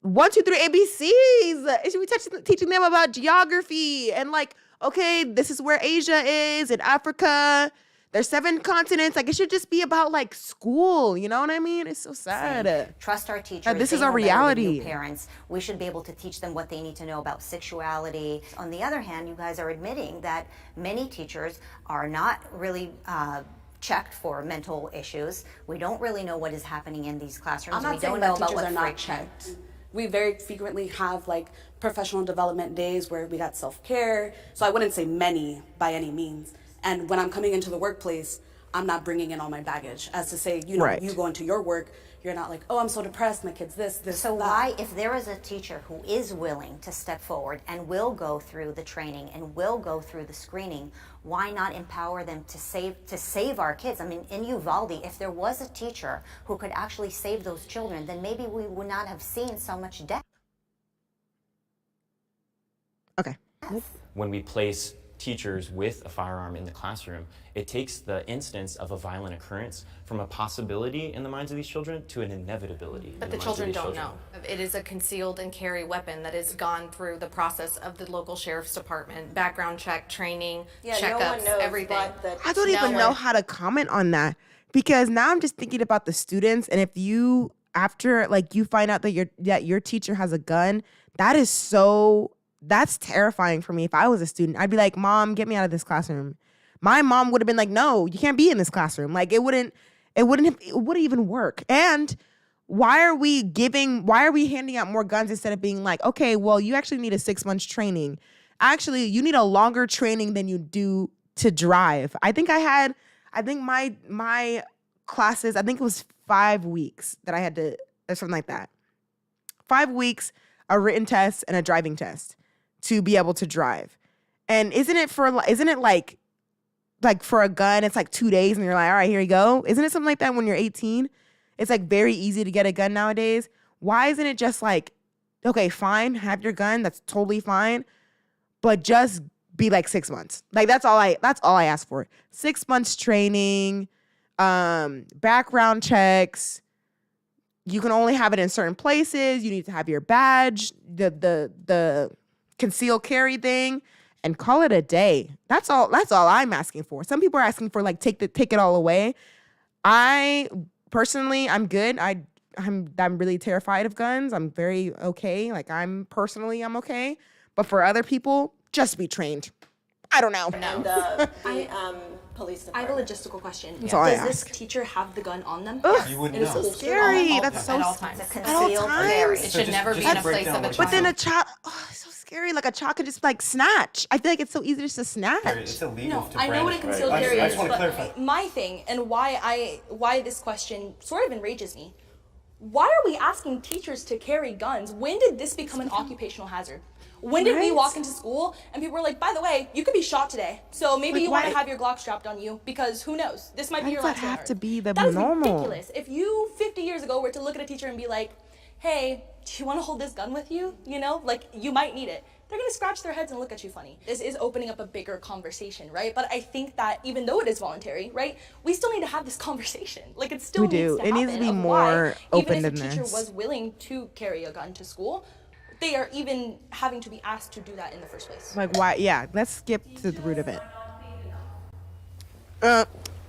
1, 2, 3 ABCs. It should be teaching them about geography and like, okay, this is where Asia is and Africa. There's 7 continents. Like, it should just be about like school. You know what I mean? It's so sad. Trust our teachers. This They is our know better than reality. you parents. We should be able to teach them what they need to know about sexuality. On the other hand, you guys are admitting that many teachers are not really checked for mental issues. We don't really know what is happening in these classrooms. I'm not We saying don't that know about teachers what are not friction. checked. We very frequently have like professional development days where we got self-care. So I wouldn't say many by any means. And when I'm coming into the workplace, I'm not bringing in all my baggage. As to say, you know, Right. you go into your work, you're not like, oh, I'm so depressed, my kid's this, So that. why, if there is a teacher who is willing to step forward and will go through the training and will go through the screening, why not empower them to save our kids? I mean, in Uvalde, if there was a teacher who could actually save those children, then maybe we would not have seen so much death. Okay. When we place teachers with a firearm in the classroom, it takes the instance of a violent occurrence from a possibility in the minds of these children to an inevitability. But in the minds of children these don't children. know. It is a concealed and carry weapon that has gone through the process of the local sheriff's department, background check, training, Yeah, checkups, no one knows everything. what the I don't even know how to comment on that because now I'm just thinking about the students, and if you after like you find out that your teacher has a gun, that's terrifying for me. If I was a student, I'd be like, "Mom, get me out of this classroom." My mom would have been like, "No, you can't be in this classroom." Like it wouldn't even work. And why are we handing out more guns instead of being like, "Okay, well, you actually need a 6 months training. Actually, you need a longer training than you do to drive." I think my classes, I think it was 5 weeks that I had to, or something like that. 5 weeks, a written test and a driving test to be able to drive. And isn't it like for a gun, it's like 2 days and you're like, all right, here you go. Isn't it something like that when you're 18? It's like very easy to get a gun nowadays. Why isn't it just like, okay, fine, have your gun, that's totally fine, but just be like 6 months. Like that's all I ask for. 6 months training, background checks. You can only have it in certain places. You need to have your badge, the concealed carry thing, and call it a day. That's all I'm asking for. Some people are asking for like take it all away. I personally, I'm good. I'm really terrified of guns. I'm very okay. Like I'm okay. But for other people, just be trained. I don't know. And police department. I have a logistical question. That's all I Does this ask. teacher have the gun on them? Ugh, You wouldn't it's know. so scary. That's so at all times. It's a At all concealed times. carry. It should never be in a place of a child. But then a child, it's so scary. Like a child could just like snatch. I feel like it's so easy just to snatch. It's illegal No, to I know what a brandish. concealed I carry just is, want to but clarify. my thing and why this question sort of enrages me. Why are we asking teachers to carry guns? When did this become an occupational hazard? When did we walk into school and people were like, by the way, you could be shot today, so maybe Like, you want to why- have your Glock strapped on you because who knows? This might be your Why last does that day on have to Earth. be the That is normal? ridiculous. If you 50 years ago were to look at a teacher and be like, hey, do you want to hold this gun with you? You know, like you might need it. They're gonna scratch their heads and look at you funny. This is opening up a bigger conversation, right? But I think that even though it is voluntary, right, we still need to have this conversation. Like it still We do. needs to It needs to happen be of more why, open even if than a teacher this. was willing to carry a gun to school, they are even having to be asked to do that in the first place. Like why? Yeah, let's skip to the root of it.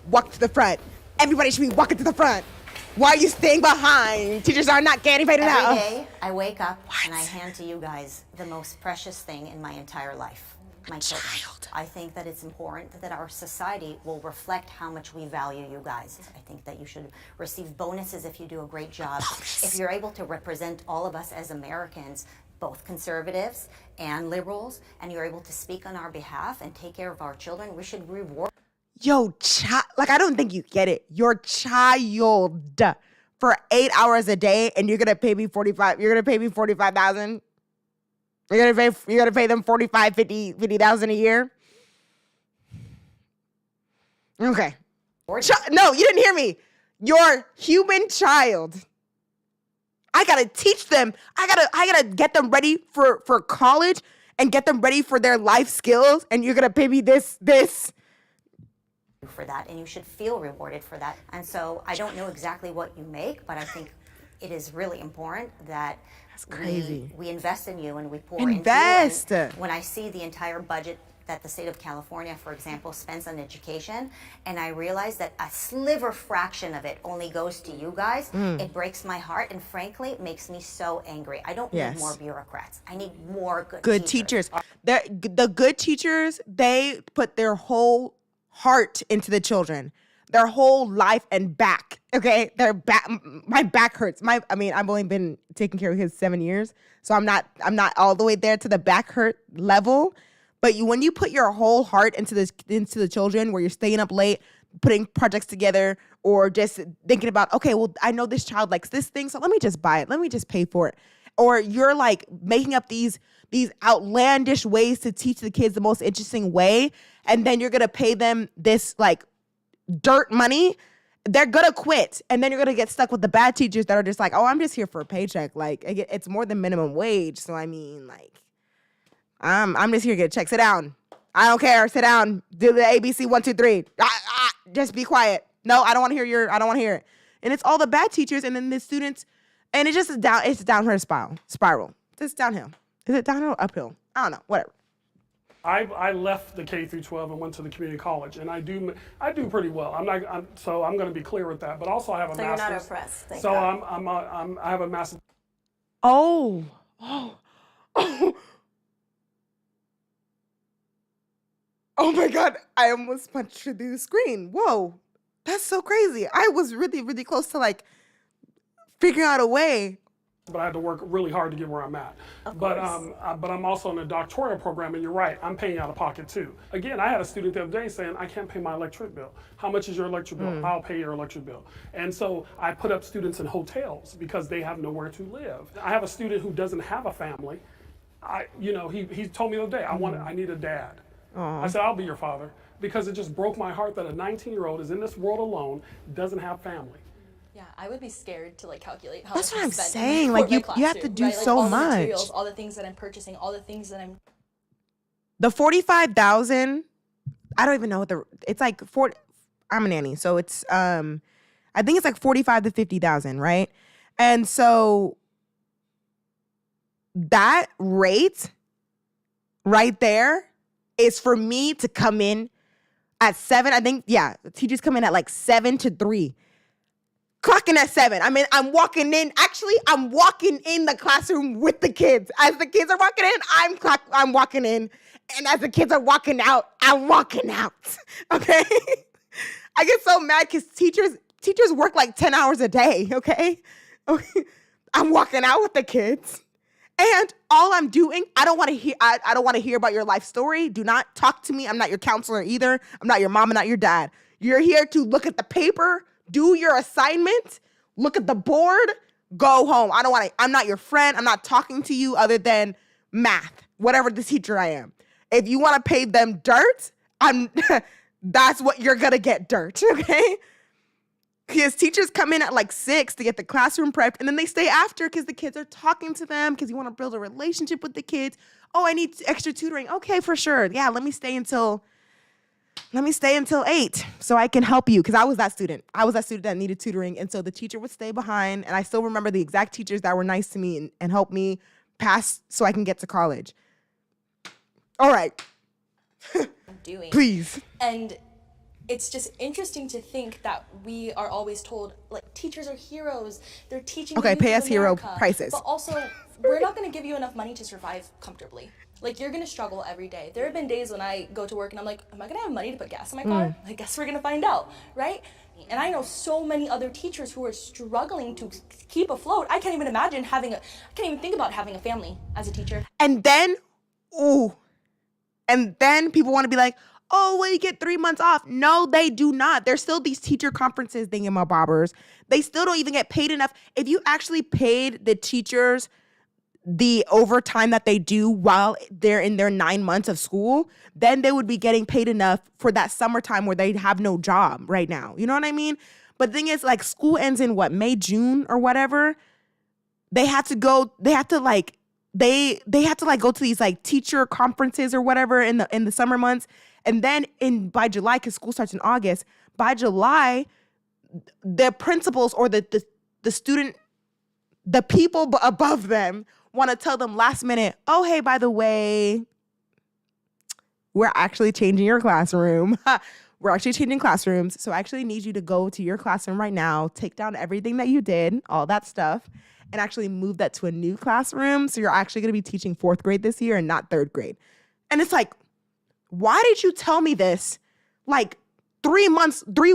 Walk to the front. Everybody should be walking to the front. Why are you staying behind? Teachers are not getting paid enough. Every day I wake up and I hand to you guys the most precious thing in my entire life, my children. I think that it's important that our society will reflect how much we value you guys. I think that you should receive bonuses if you do a great job. If you're able to represent all of us as Americans, both conservatives and liberals, and you're able to speak on our behalf and take care of our children, we should reward. Yo, like I don't think you get it. Your child for 8 hours a day, and you're gonna pay me 45. You're gonna pay me 45,000. You're gonna pay them 45, 50,000 a year. Okay. No, you didn't hear me. Your human child. I gotta teach them. I gotta get them ready for college and get them ready for their life skills. And you're gonna pay me this. For that, and you should feel rewarded for that. And so I don't know exactly what you make, but I think it is really important that crazy. we invest in you and we pour Invest. into you. And when I see the entire budget that the state of California, for example, spends on education, and I realize that a sliver fraction of it only goes to you guys, it breaks my heart, and frankly, it makes me so angry. I don't need more bureaucrats. I need more good teachers. The good teachers, they put their whole heart into the children, their whole life and back. Okay, their back. My back hurts. I've only been taking care of kids 7 years, so I'm not all the way there to the back hurt level. But when you put your whole heart into the children, where you're staying up late, putting projects together, or just thinking about, okay, well, I know this child likes this thing, so let me just buy it. Let me just pay for it. Or you're like making up these outlandish ways to teach the kids the most interesting way, and then you're gonna pay them this like dirt money. They're gonna quit, and then you're gonna get stuck with the bad teachers that are just like, oh, I'm just here for a paycheck. Like it's more than minimum wage, so I mean, like, I'm just here to get a check. Sit down. I don't care. Sit down. Do the ABC 1, 2, 3. Just be quiet. No, I don't want to hear I don't want to hear it. And it's all the bad teachers, and then the students, and it just is down. It's a downward spiral. It's downhill. Is it downhill or uphill? I don't know. Whatever. I left the K through 12 and went to the community college, and I do pretty well. I'm going to be clear with that. But also, I have a So master's. you're not oppressed. Thank So God. I have a master's. Oh. Oh my God, I almost punched through the screen. Whoa, that's so crazy. I was really, really close to like figuring out a way. But I had to work really hard to get where I'm at. But I'm also in a doctoral program, and you're right, I'm paying out of pocket too. Again, I had a student the other day saying, I can't pay my electric bill. How much is your electric bill? I'll pay your electric bill. And so I put up students in hotels because they have nowhere to live. I have a student who doesn't have a family. He told me the other day, I need a dad. I said, I'll be your father, because it just broke my heart that a 19-year-old is in this world alone, doesn't have family. Yeah, I would be scared to calculate how That's much what I I'm spent saying. for Like my you have to classroom, do right? so all much. The materials, all the things that I'm purchasing, all the things that I'm. The 45,000. I don't even know what it's like. I'm a nanny, so it's I think it's like 45 to 50,000, right? And so that rate right there is for me to come in at 7. I think, teachers come in at like 7 to 3. clocking at 7. I mean, I'm walking in the classroom with the kids. As the kids are walking in, I'm walking in. And as the kids are walking out, I'm walking out. Okay? I get so mad because teachers work like 10 hours a day, okay? I'm walking out with the kids. And all I'm doing, I don't want to hear about your life story. Do not talk to me. I'm not your counselor either. I'm not your mom. I'm not your dad. You're here to look at the paper, do your assignment, look at the board, go home. I'm not your friend. I'm not talking to you other than math, whatever the teacher I am. If you want to pay them dirt, that's what you're going to get, dirt, okay? Because teachers come in at like 6 to get the classroom prepped, and then they stay after because the kids are talking to them because you want to build a relationship with the kids. Oh, I need extra tutoring. Okay, for sure. Yeah, let me stay until 8 so I can help you, because I was that student. I was that student that needed tutoring, and so the teacher would stay behind, and I still remember the exact teachers that were nice to me and helped me pass so I can get to college. All right. Please. And it's just interesting to think that we are always told, like, teachers are heroes. They're teaching the youth pay of us hero America. prices. But also, we're not going to give you enough money to survive comfortably. Like, you're going to struggle every day. There have been days when I go to work and I'm like, am I going to have money to put gas in my car? I guess we're going to find out, right? And I know so many other teachers who are struggling to keep afloat. I can't even imagine I can't even think about having a family as a teacher. And then people want to be like, oh, well, you get 3 months off. No, they do not. There's still these teacher conferences thingamabobbers. They still don't even get paid enough. If you actually paid the teachers the overtime that they do while they're in their 9 months of school, then they would be getting paid enough for that summertime where they have no job right now. You know what I mean? But the thing is, like, school ends in May, June or whatever. They have to go to these like teacher conferences or whatever in the summer months. And then by July, because school starts in August, by July, the principals or the student, the people above them want to tell them last minute, oh, hey, by the way, we're actually changing your classroom. We're actually changing classrooms. So I actually need you to go to your classroom right now, take down everything that you did, all that stuff, and actually move that to a new classroom. So you're actually going to be teaching 4th grade this year and not 3rd grade. And it's like, why did you tell me this like 3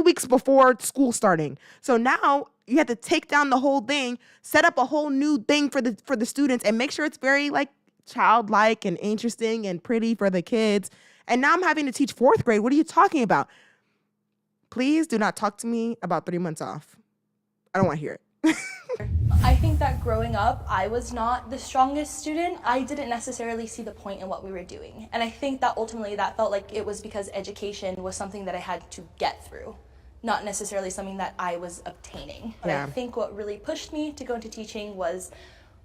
weeks before school starting? So now you have to take down the whole thing, set up a whole new thing for the students, and make sure it's very like childlike and interesting and pretty for the kids. And now I'm having to teach 4th grade. What are you talking about? Please do not talk to me about 3 months off. I don't want to hear it. I think that growing up, I was not the strongest student. I didn't necessarily see the point in what we were doing. And I think that ultimately that felt like it was because education was something that I had to get through, not necessarily something that I was obtaining. But I think what really pushed me to go into teaching was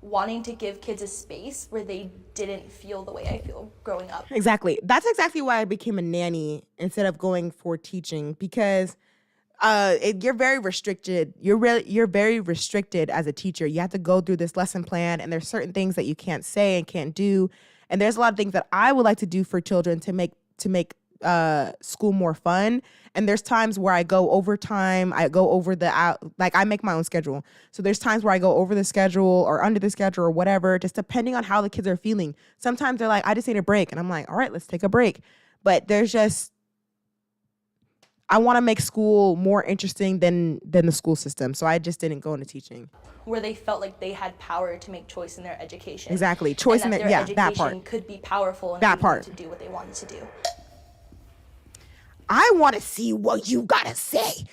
wanting to give kids a space where they didn't feel the way I feel growing up. Exactly. That's exactly why I became a nanny instead of going for teaching, because you're very restricted. You're very restricted as a teacher. You have to go through this lesson plan, and there's certain things that you can't say and can't do. And there's a lot of things that I would like to do for children to make school more fun. And there's times where I go overtime. I go over I make my own schedule. So there's times where I go over the schedule or under the schedule or whatever, just depending on how the kids are feeling. Sometimes they're like, I just need a break. And I'm like, all right, let's take a break. But I want to make school more interesting than the school system. So I just didn't go into teaching. Where they felt like they had power to make choice in their education. Exactly. Choice in their education that part. Could be powerful and that part. To do what they wanted to do. I want to see what you got to say.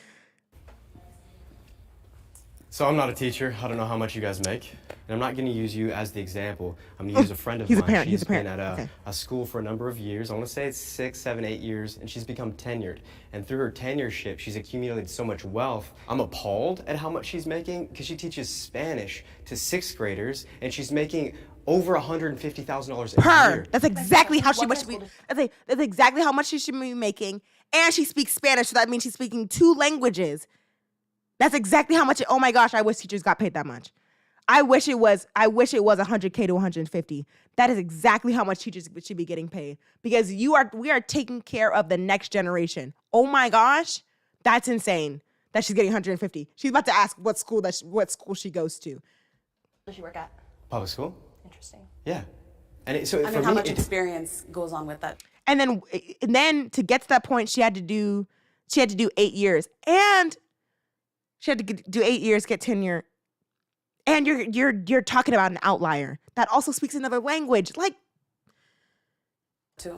So I'm not a teacher. I don't know how much you guys make. And I'm not going to use you as the example. I'm going to use a friend of mine. She's been at a school for a number of years. I want to say it's 6, 7, 8 years, and she's become tenured. And through her tenureship, she's accumulated so much wealth. I'm appalled at how much she's making because she teaches Spanish to 6th graders, and she's making over $150,000 a year. That's exactly how That's exactly how much she should be making. And she speaks Spanish, so that means she's speaking 2 languages. That's exactly how much. Oh my gosh, I wish teachers got paid that much. I wish it was $100K to $150. That is exactly how much teachers should be getting paid, because we are taking care of the next generation. Oh my gosh, that's insane. that she's getting 150. She's about to ask what school she goes to. Does she work at? Public school? Interesting. Yeah. And so I mean, how much experience goes on with that? And then to get to that point, she had to do 8 years, and she had to do 8 years, get tenure. And you're talking about an outlier that also speaks another language. Like,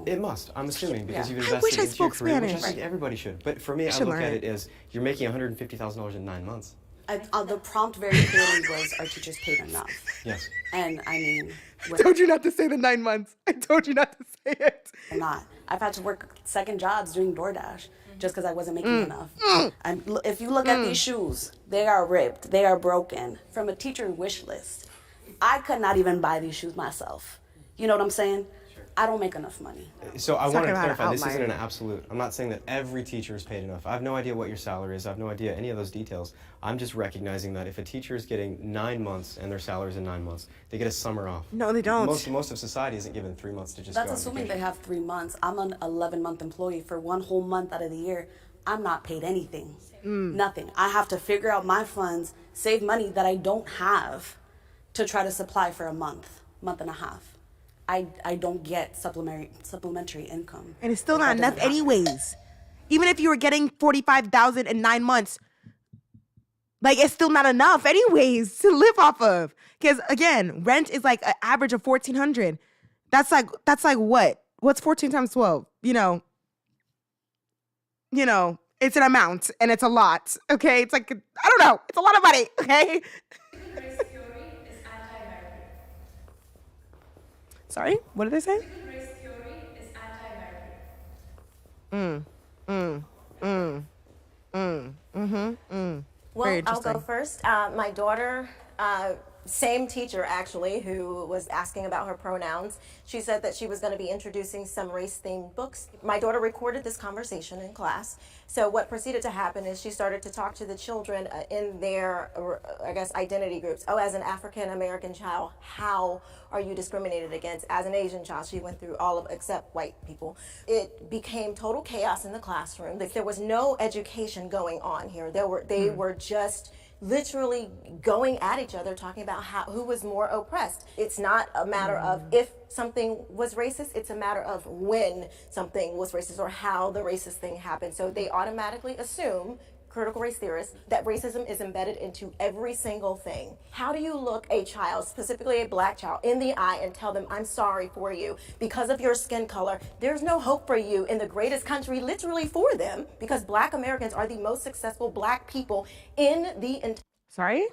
it must. I'm assuming because you've invested I wish I into spoke your career, which I Spanish. think everybody should. But for me, I look at it as you're making $150,000 in 9 months. The prompt very clearly was, "Are teachers paid enough?" Yes. And I mean, I told you not to say the 9 months. I told you not to say it. I'm not. I've had to work second jobs doing DoorDash just because I wasn't making enough. And if you look at these shoes, they are ripped, they are broken from a teacher wish list. I could not even buy these shoes myself. You know what I'm saying? I don't make enough money. So I want to clarify, this isn't an absolute. I'm not saying that every teacher is paid enough. I have no idea what your salary is. I have no idea any of those details. I'm just recognizing that if a teacher is getting 9 months and their salary is in 9 months, they get a summer off. No, they don't. Most of society isn't given 3 months to just That's go on assuming vacation. they have 3 months. I'm an 11-month employee. For 1 whole month out of the year, I'm not paid anything. Nothing. I have to figure out my funds, save money that I don't have to try to supply for a month and a half. I don't get supplementary income. And it's still not enough anyways. Even if you were getting $45,000 in 9 months, like, it's still not enough anyways to live off of. Because again, rent is like an average of $1,400. That's like what? What's 14 times 12? You know, it's an amount and it's a lot. Okay, it's like, I don't know, it's a lot of money. Okay. Race theory is anti-American. Sorry, what did they say? Race theory is anti-American. Well, I'll go first. My daughter, same teacher actually, who was asking about her pronouns, she said that she was going to be introducing some race-themed books. My daughter recorded this conversation in class. So what proceeded to happen is she started to talk to the children in their, I guess, identity groups. Oh, as an African-American child, how are you discriminated against? As an Asian child, she went through all of, except white people. It became total chaos in the classroom. There was no education going on here. They were just literally going at each other, talking about who was more oppressed. It's not a matter of if something was racist, it's a matter of when something was racist or how the racist thing happened. So they automatically assume, critical race theorists, that racism is embedded into every single thing. How do you look a child, specifically a black child, in the eye and tell them, I'm sorry for you because of your skin color? There's no hope for you in the greatest country, literally for them, because black Americans are the most successful black people in the Sorry?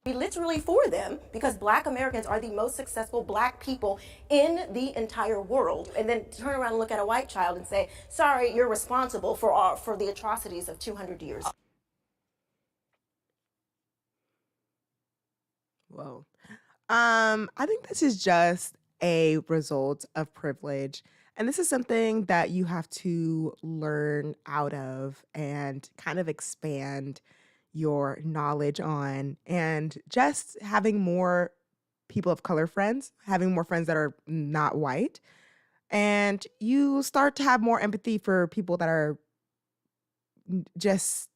Literally for them, because black Americans are the most successful black people in the entire world, and then turn around and look at a white child and say, sorry, you're responsible for the atrocities of 200 years. Whoa. I think this is just a result of privilege. And this is something that you have to learn out of and kind of expand your knowledge on, and just having more people of color friends, having more friends that are not white, and you start to have more empathy for people that are just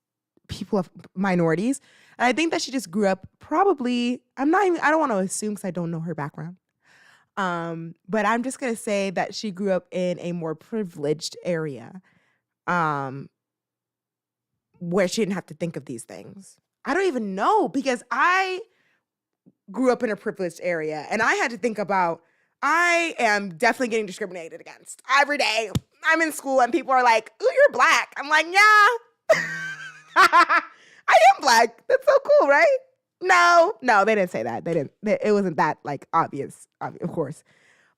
people of minorities. And I think that she just grew up probably, I don't want to assume because I don't know her background. But I'm just going to say that she grew up in a more privileged area. Where she didn't have to think of these things. I don't even know, because I grew up in a privileged area and I had to think about, I am definitely getting discriminated against every day. I'm in school and people are like, ooh, you're black. I'm like, yeah, I am black. That's so cool, right? No, they didn't say that. It wasn't that like obvious, of course.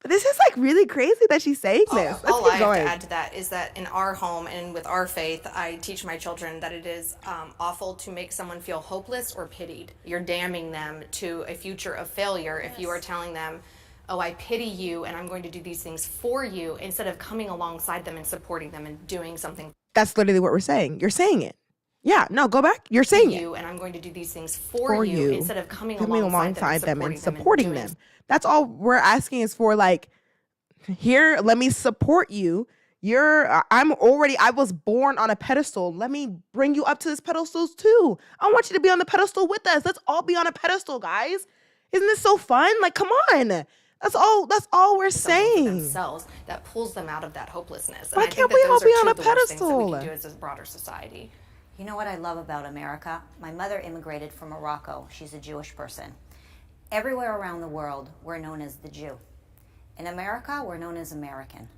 But this is like really crazy that she's saying this. All I have to add to that is that in our home and with our faith, I teach my children that it is awful to make someone feel hopeless or pitied. You're damning them to a future of failure if you are telling them, oh, I pity you and I'm going to do these things for you, instead of coming alongside them and supporting them and doing something. That's literally what we're saying. You're saying it. Yeah, no, go back. You're saying it. And I'm going to do these things for you instead of coming alongside them and supporting them. That's all we're asking is for, like, here, let me support you. I was born on a pedestal. Let me bring you up to this pedestal too. I want you to be on the pedestal with us. Let's all be on a pedestal, guys. Isn't this so fun? Like, come on. That's all we're saying. Themselves that pulls them out of that hopelessness. And Why I think can't that we all those be are on two a of the worst things that we pedestal? can do as a broader society. You know what I love about America? My mother immigrated from Morocco. She's a Jewish person. Everywhere around the world, we're known as the Jew. In America, we're known as American.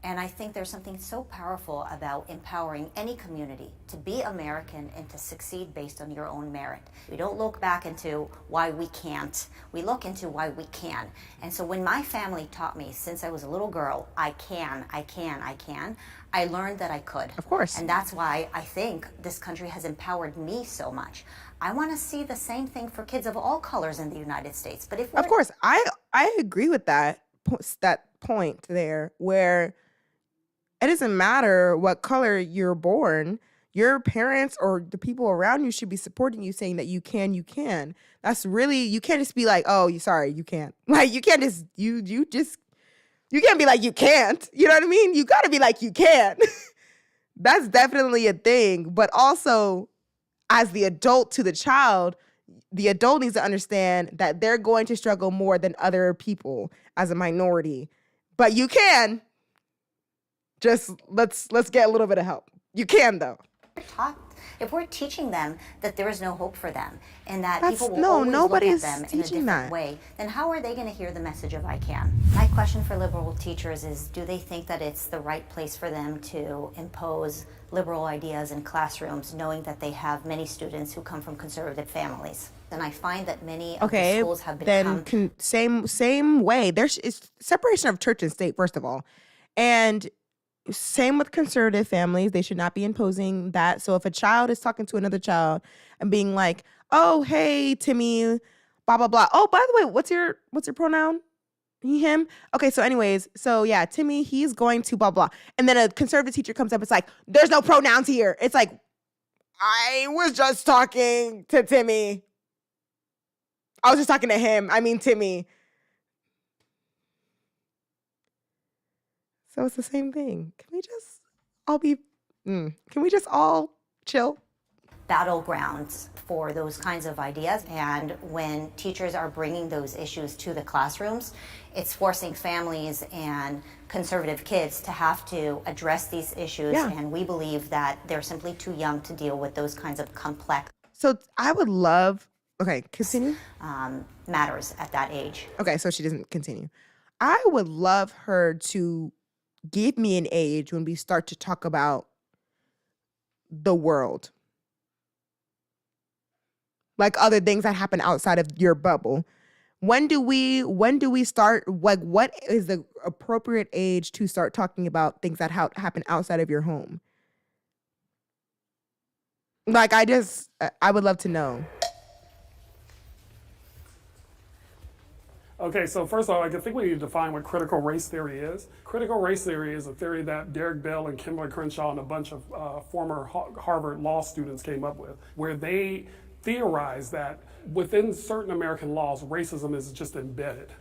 And I think there's something so powerful about empowering any community to be American and to succeed based on your own merit. We don't look back into why we can't. We look into why we can. And so when my family taught me since I was a little girl, I can, I learned that I could. Of course. And that's why I think this country has empowered me so much. I want to see the same thing for kids of all colors in the United States. But if Of course, I agree with that point there, where it doesn't matter what color you're born. Your parents or the people around you should be supporting you, saying that you can. That's really, you can't just be like, oh, sorry, you can't. Like, you can't just, you can't be like, you can't. You know what I mean? You got to be like, you can. That's definitely a thing. But also, as the adult to the child, the adult needs to understand that they're going to struggle more than other people as a minority. But you can. Just let's get a little bit of help. You can, though. If we're teaching them that there is no hope for them and that people will always nobody's look at them in a teaching different that. way, then how are they going to hear the message of I can? My question for liberal teachers is, do they think that it's the right place for them to impose liberal ideas in classrooms, knowing that they have many students who come from conservative families? And I find that many of the schools have become... same way. There's separation of church and state, first of all. And same with conservative families. They should not be imposing that. So if a child is talking to another child and being like, oh, hey, Timmy, blah, blah, blah. Oh, by the way, what's your pronoun? He, him? Okay, so anyways, so yeah, Timmy, he's going to blah, blah. And then a conservative teacher comes up, it's like, there's no pronouns here. It's like, I was just talking to Timmy. I was just talking to him. I mean, Timmy. So it's the same thing. Can we just all chill? Battlegrounds for those kinds of ideas. And when teachers are bringing those issues to the classrooms, it's forcing families and conservative kids to have to address these issues. Yeah. And we believe that they're simply too young to deal with those kinds of complex So I would love, okay, continue. Matters at that age. Okay, so she doesn't continue. I would love her to give me an age when we start to talk about the world. Like other things that happen outside of your bubble. When do we start, like, what is the appropriate age to start talking about things that happen outside of your home? Like, I would love to know. Okay, so first of all, I think we need to define what critical race theory is. Critical race theory is a theory that Derek Bell and Kimberly Crenshaw and a bunch of former Harvard law students came up with, where they theorize that within certain American laws, racism is just embedded.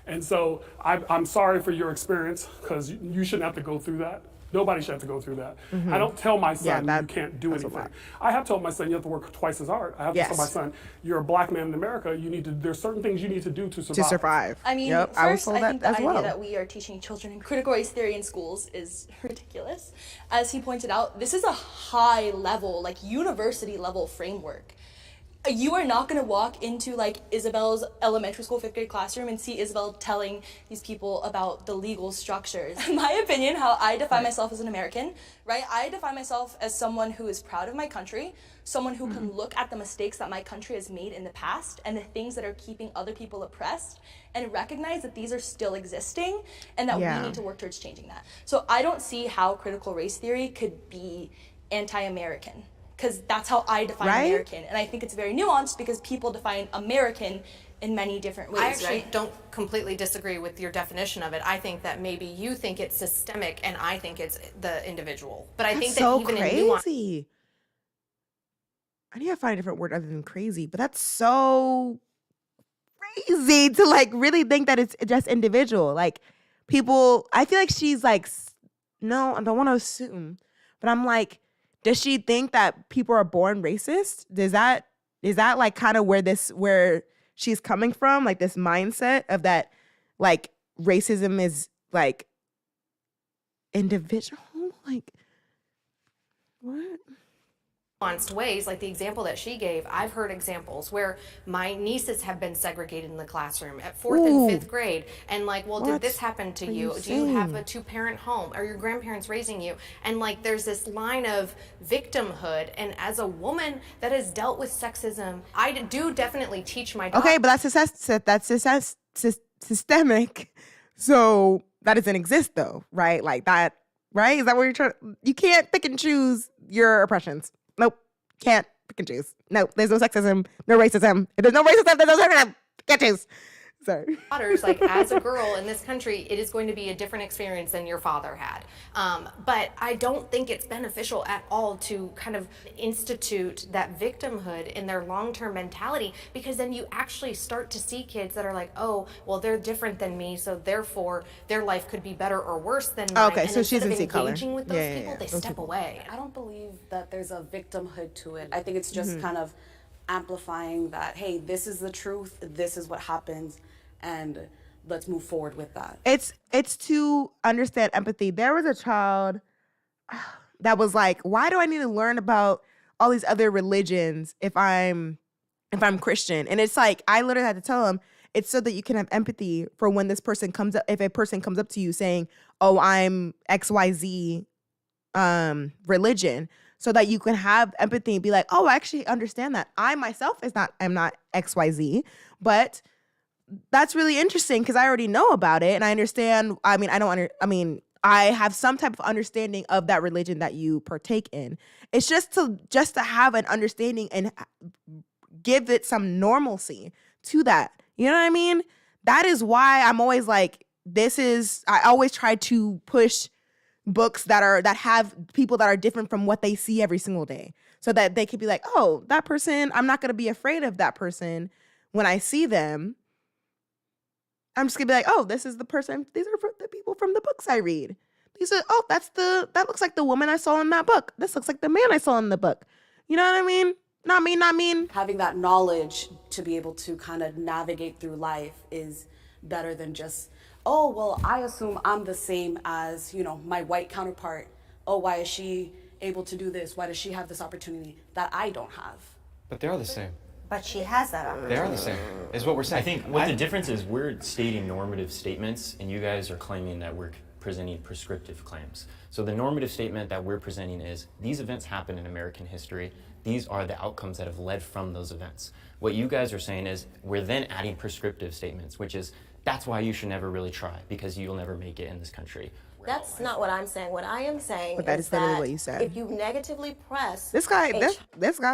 And so I'm sorry for your experience, because you shouldn't have to go through that. Nobody should have to go through that. Mm-hmm. I don't tell my son you can't do anything. I have told my son you have to work twice as hard. I have to tell my son, you're a black man in America. there's certain things you need to do to survive. I mean, first, I think the idea that we are teaching children critical race theory in schools is ridiculous. As he pointed out, this is a high level, like university level framework. You are not going to walk into like Isabel's elementary school 5th grade classroom and see Isabel telling these people about the legal structures. In my opinion, how I define myself as an American, right? I define myself as someone who is proud of my country, someone who can look at the mistakes that my country has made in the past and the things that are keeping other people oppressed and recognize that these are still existing and that we need to work towards changing that. So I don't see how critical race theory could be anti-American, because that's how I define American. And I think it's very nuanced because people define American in many different ways, I actually don't completely disagree with your definition of it. I think that maybe you think it's systemic and I think it's the individual. But I think that so even crazy. in I need to find a different word other than crazy, but that's so crazy to like really think that it's just individual. Like people, I feel like she's like no, I don't want to assume, but I'm like, does she think that people are born racist? Is that like kind of where she's coming from? Like this mindset of that, like racism is like individual? Like, what? Nuanced ways, like the example that she gave, I've heard examples where my nieces have been segregated in the classroom at 4th and 5th grade, and like, well, did this happen to you? Do you have a 2-parent home? Are your grandparents raising you? And like, there's this line of victimhood, and as a woman that has dealt with sexism, I do definitely teach my daughter. Okay, but that's systemic, so that doesn't exist though, right? Like that, right? Is that what you're trying? You can't pick and choose your oppressions. Nope. Can't pick and choose. No, there's no sexism, no racism. If there's no racism, there's no sexism. Can't choose. Sorry. Daughters, like as a girl in this country, it is going to be a different experience than your father had. But I don't think it's beneficial at all to kind of institute that victimhood in their long-term mentality, because then you actually start to see kids that are like, oh, well, they're different than me, so therefore their life could be better or worse than mine. Okay, and so she doesn't see color. engaging with those people, they step away. I don't believe that there's a victimhood to it. I think it's just kind of amplifying that, hey, this is the truth, this is what happens, and let's move forward with that. It's to understand empathy. There was a child that was like, why do I need to learn about all these other religions if I'm Christian? And it's like, I literally had to tell him, it's so that you can have empathy for when this person comes up, if a person comes up to you saying, oh, I'm XYZ religion, so that you can have empathy and be like, oh, I actually understand that. I myself I'm not XYZ, but that's really interesting because I already know about it and I understand. I I have some type of understanding of that religion that you partake in. It's just to have an understanding and give it some normalcy to that. You know what I mean? That is why I'm always like, I always try to push books that have people that are different from what they see every single day, so that they could be like, oh, that person, I'm not going to be afraid of that person when I see them. I'm just gonna be like, oh, this is the person. These are the people from the books I read. These are, oh, that looks like the woman I saw in that book. This looks like the man I saw in the book. You know what I mean? Not mean. Having that knowledge to be able to kind of navigate through life is better than just, oh, well, I assume I'm the same as, my white counterpart. Oh, why is she able to do this? Why does she have this opportunity that I don't have? But they are the same. But she has that opportunity. They are the same, is what we're saying. I think what the difference is, we're stating normative statements, and you guys are claiming that we're presenting prescriptive claims. So the normative statement that we're presenting is, these events happen in American history. These are the outcomes that have led from those events. What you guys are saying is, we're then adding prescriptive statements, which is, that's why you should never really try, because you'll never make it in this country. That's not what I'm saying. What I am saying is that what you said. If you negatively press this guy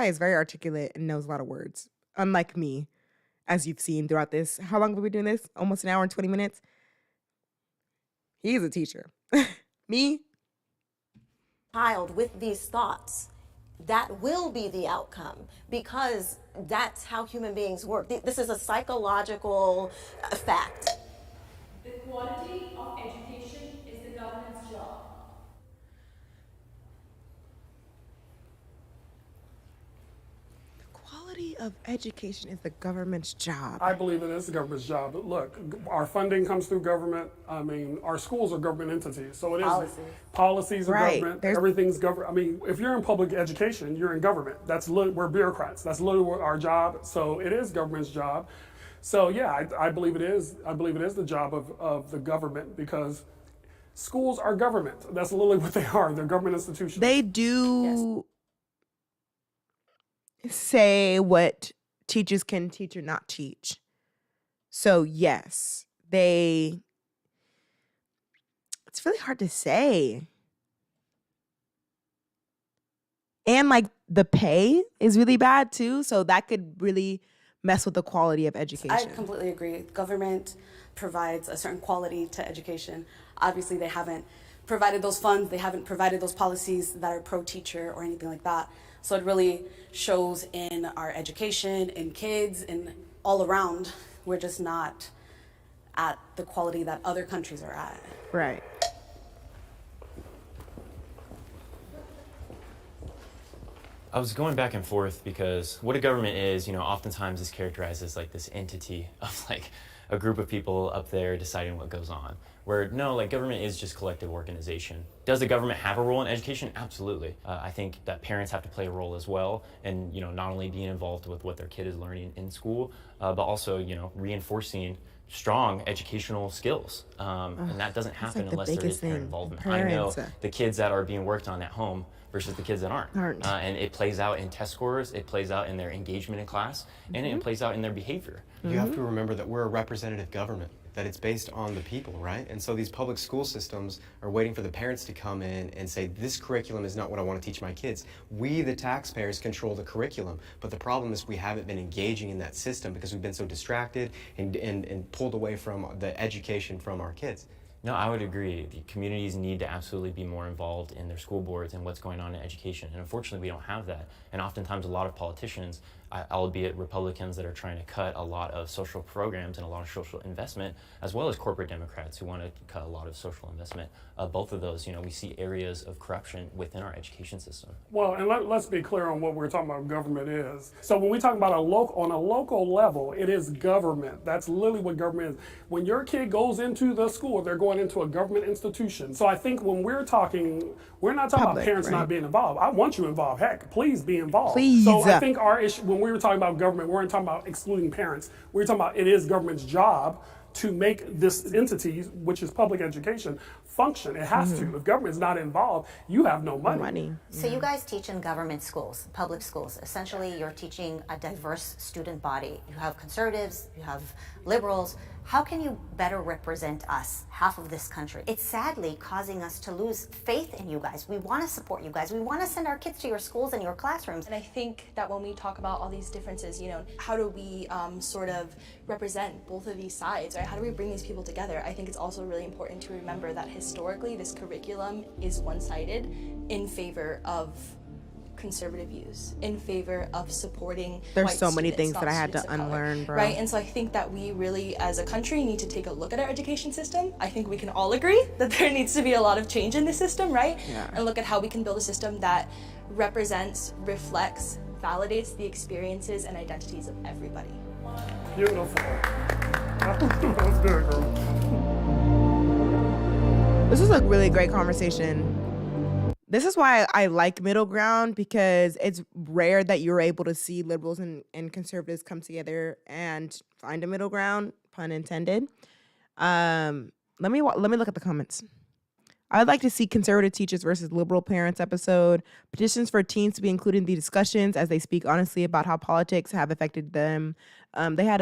is very articulate and knows a lot of words, unlike me, as you've seen throughout this. How long have we been doing this? Almost an hour and 20 minutes. He's a teacher. Me? Child with these thoughts, that will be the outcome, because that's how human beings work. This is a psychological fact. The quality of education is the government's job. Quality of education is the government's job. I believe it is the government's job. But look, our funding comes through government. I mean, our schools are government entities. So it is policies are government. Everything's government. I mean, if you're in public education, you're in government. We're bureaucrats. That's literally our job. So it is government's job. So yeah, I believe it is. I believe it is the job of the government, because schools are government. That's literally what they are. They're government institutions. They do say what teachers can teach or not teach. So yes, it's really hard to say. And like the pay is really bad too. So that could really mess with the quality of education. I completely agree. Government provides a certain quality to education. Obviously, they haven't provided those funds. They haven't provided those policies that are pro-teacher or anything like that. So it really shows in our education, in kids, and all around. We're just not at the quality that other countries are at. Right. I was going back and forth because what a government is, oftentimes is characterized as like this entity of like a group of people up there deciding what goes on. Where no, like government is just collective organization. Does the government have a role in education? Absolutely. I think that parents have to play a role as well, and not only being involved with what their kid is learning in school, but also reinforcing strong educational skills, and that doesn't happen unless there is parent involvement. I know the kids that are being worked on at home versus the kids that aren't. And it plays out in test scores, it plays out in their engagement in class, and it plays out in their behavior. You have to remember that we're a representative government, that it's based on the people, right? And so these public school systems are waiting for the parents to come in and say, this curriculum is not what I want to teach my kids. We, the taxpayers, control the curriculum, but the problem is we haven't been engaging in that system because we've been so distracted and pulled away from the education from our kids. No, I would agree. The communities need to absolutely be more involved in their school boards and what's going on in education. And unfortunately, we don't have that. And oftentimes, a lot of politicians, albeit Republicans that are trying to cut a lot of social programs and a lot of social investment, as well as corporate Democrats who want to cut a lot of social investment, both of those, we see areas of corruption within our education system. Well, and let's be clear on what we're talking about government is. So when we talk about on a local level, it is government. That's literally what government is. When your kid goes into the school, they're going into a government institution. So I think when we're talking, we're not talking about parents not being involved. I want you involved. Heck, please be involved. Please. So I think our issue, when we were talking about government, we weren't talking about excluding parents. We were talking about it is government's job to make this entity, which is public education, function. It has to. If government's not involved, you have no money. So you guys teach in government schools, public schools. Essentially, you're teaching a diverse student body. You have conservatives, you have liberals. How can you better represent us, half of this country? It's sadly causing us to lose faith in you guys. We want to support you guys. We want to send our kids to your schools and your classrooms. And I think that when we talk about all these differences, how do we sort of represent both of these sides, right? How do we bring these people together? I think it's also really important to remember that historically this curriculum is one-sided in favor of conservative views, in favor of supporting There's white so many students, things that I had to students of color, unlearn, bro. right? And so I think that we really, as a country, need to take a look at our education system. I think we can all agree that there needs to be a lot of change in the system, right? Yeah. And look at how we can build a system that represents, reflects, validates the experiences and identities of everybody. Beautiful. That was good, girl. This was a really great conversation. This is why I like middle ground, because it's rare that you're able to see liberals and conservatives come together and find a middle ground, pun intended. Let me look at the comments. I'd like to see conservative teachers versus liberal parents episode. Petitions for teens to be included in the discussions as they speak honestly about how politics have affected them. They had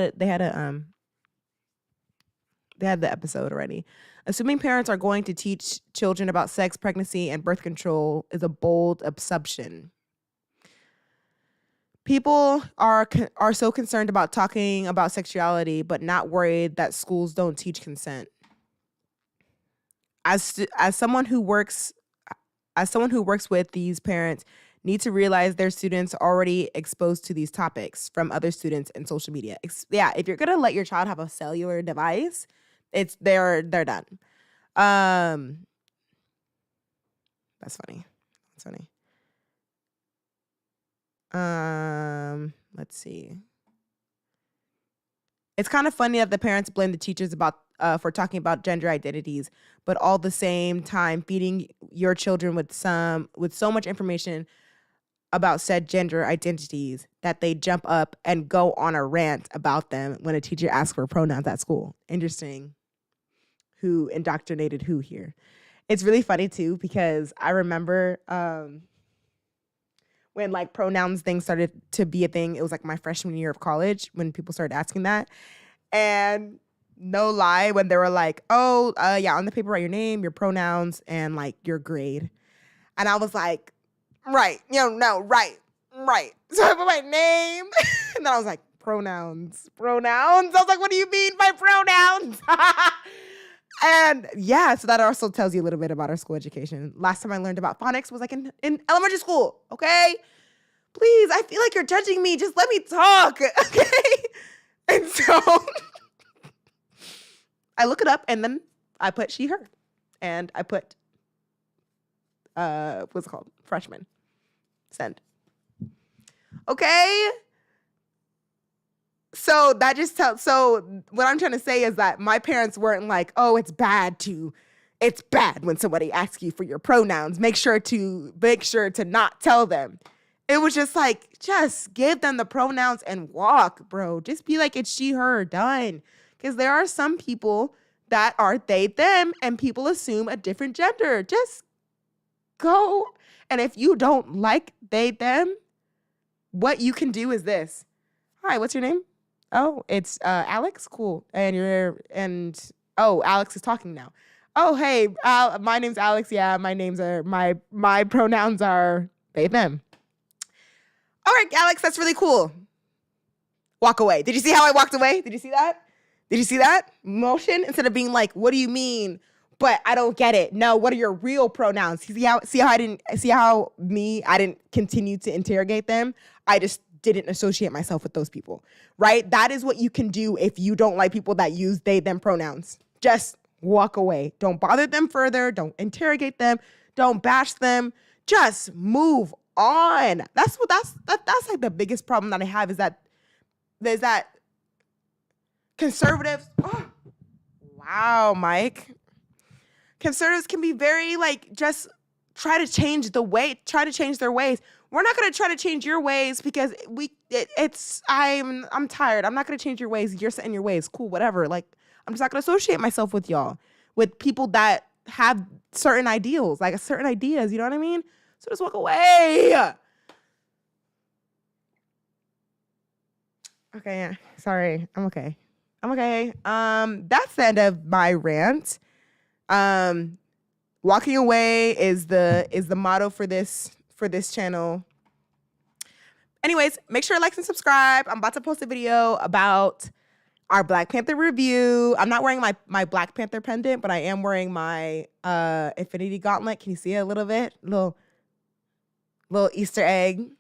the episode already. Assuming parents are going to teach children about sex, pregnancy, and birth control is a bold assumption. People are so concerned about talking about sexuality, but not worried that schools don't teach consent. As someone who works with these parents, need to realize their students are already exposed to these topics from other students and social media. If you're gonna let your child have a cellular device, they're done. That's funny. Let's see. It's kind of funny that the parents blame the teachers for talking about gender identities, but all the same time feeding your children with so much information about said gender identities that they jump up and go on a rant about them when a teacher asks for pronouns at school. Interesting. Who indoctrinated who here? It's really funny too, because I remember when like pronouns things started to be a thing. It was like my freshman year of college when people started asking that. And no lie, when they were like, on the paper write your name, your pronouns, and like your grade. And I was like, right. Right. So I put my name and then I was like, pronouns. I was like, what do you mean by pronouns? And yeah, so that also tells you a little bit about our school education. Last time I learned about phonics was like in elementary school, okay? Please, I feel like you're judging me. Just let me talk, okay? And so I look it up and then I put she, her. And I put, what's it called? Freshman. Send. Okay? So that just tells, so what I'm trying to say is that my parents weren't like, oh, it's bad when somebody asks you for your pronouns. Make sure to not tell them. It was just like, just give them the pronouns and walk, bro. Just be like, it's she, her, done. Because there are some people that are they, them, and people assume a different gender. Just go. And if you don't like they, them, what you can do is this. Hi, what's your name? Oh, it's Alex? Cool. And Alex is talking now. Oh, hey, my name's Alex. Yeah, my pronouns are they, them. All right, Alex, that's really cool. Walk away. Did you see how I walked away? Did you see that? Did you see that motion? Instead of being like, what do you mean? But I don't get it. No, what are your real pronouns? See how I didn't continue to interrogate them. I just didn't associate myself with those people, right? That is what you can do if you don't like people that use they, them pronouns. Just walk away. Don't bother them further. Don't interrogate them. Don't bash them. Just move on. That's like the biggest problem that I have is that there's that conservatives. Oh, wow, Mike. Conservatives can be very like just try to change their ways. We're not going to try to change your ways because I'm tired. I'm not going to change your ways. You're set in your ways. Cool, whatever. Like, I'm just not going to associate myself with y'all, with people that have certain ideals, like certain ideas. You know what I mean? So just walk away. Okay, yeah. Sorry. I'm okay. That's the end of my rant. Walking away is the motto for this channel. Anyways, make sure to like and subscribe. I'm about to post a video about our Black Panther review. I'm not wearing my Black Panther pendant, but I am wearing my Infinity Gauntlet. Can you see it a little bit? Little Easter egg.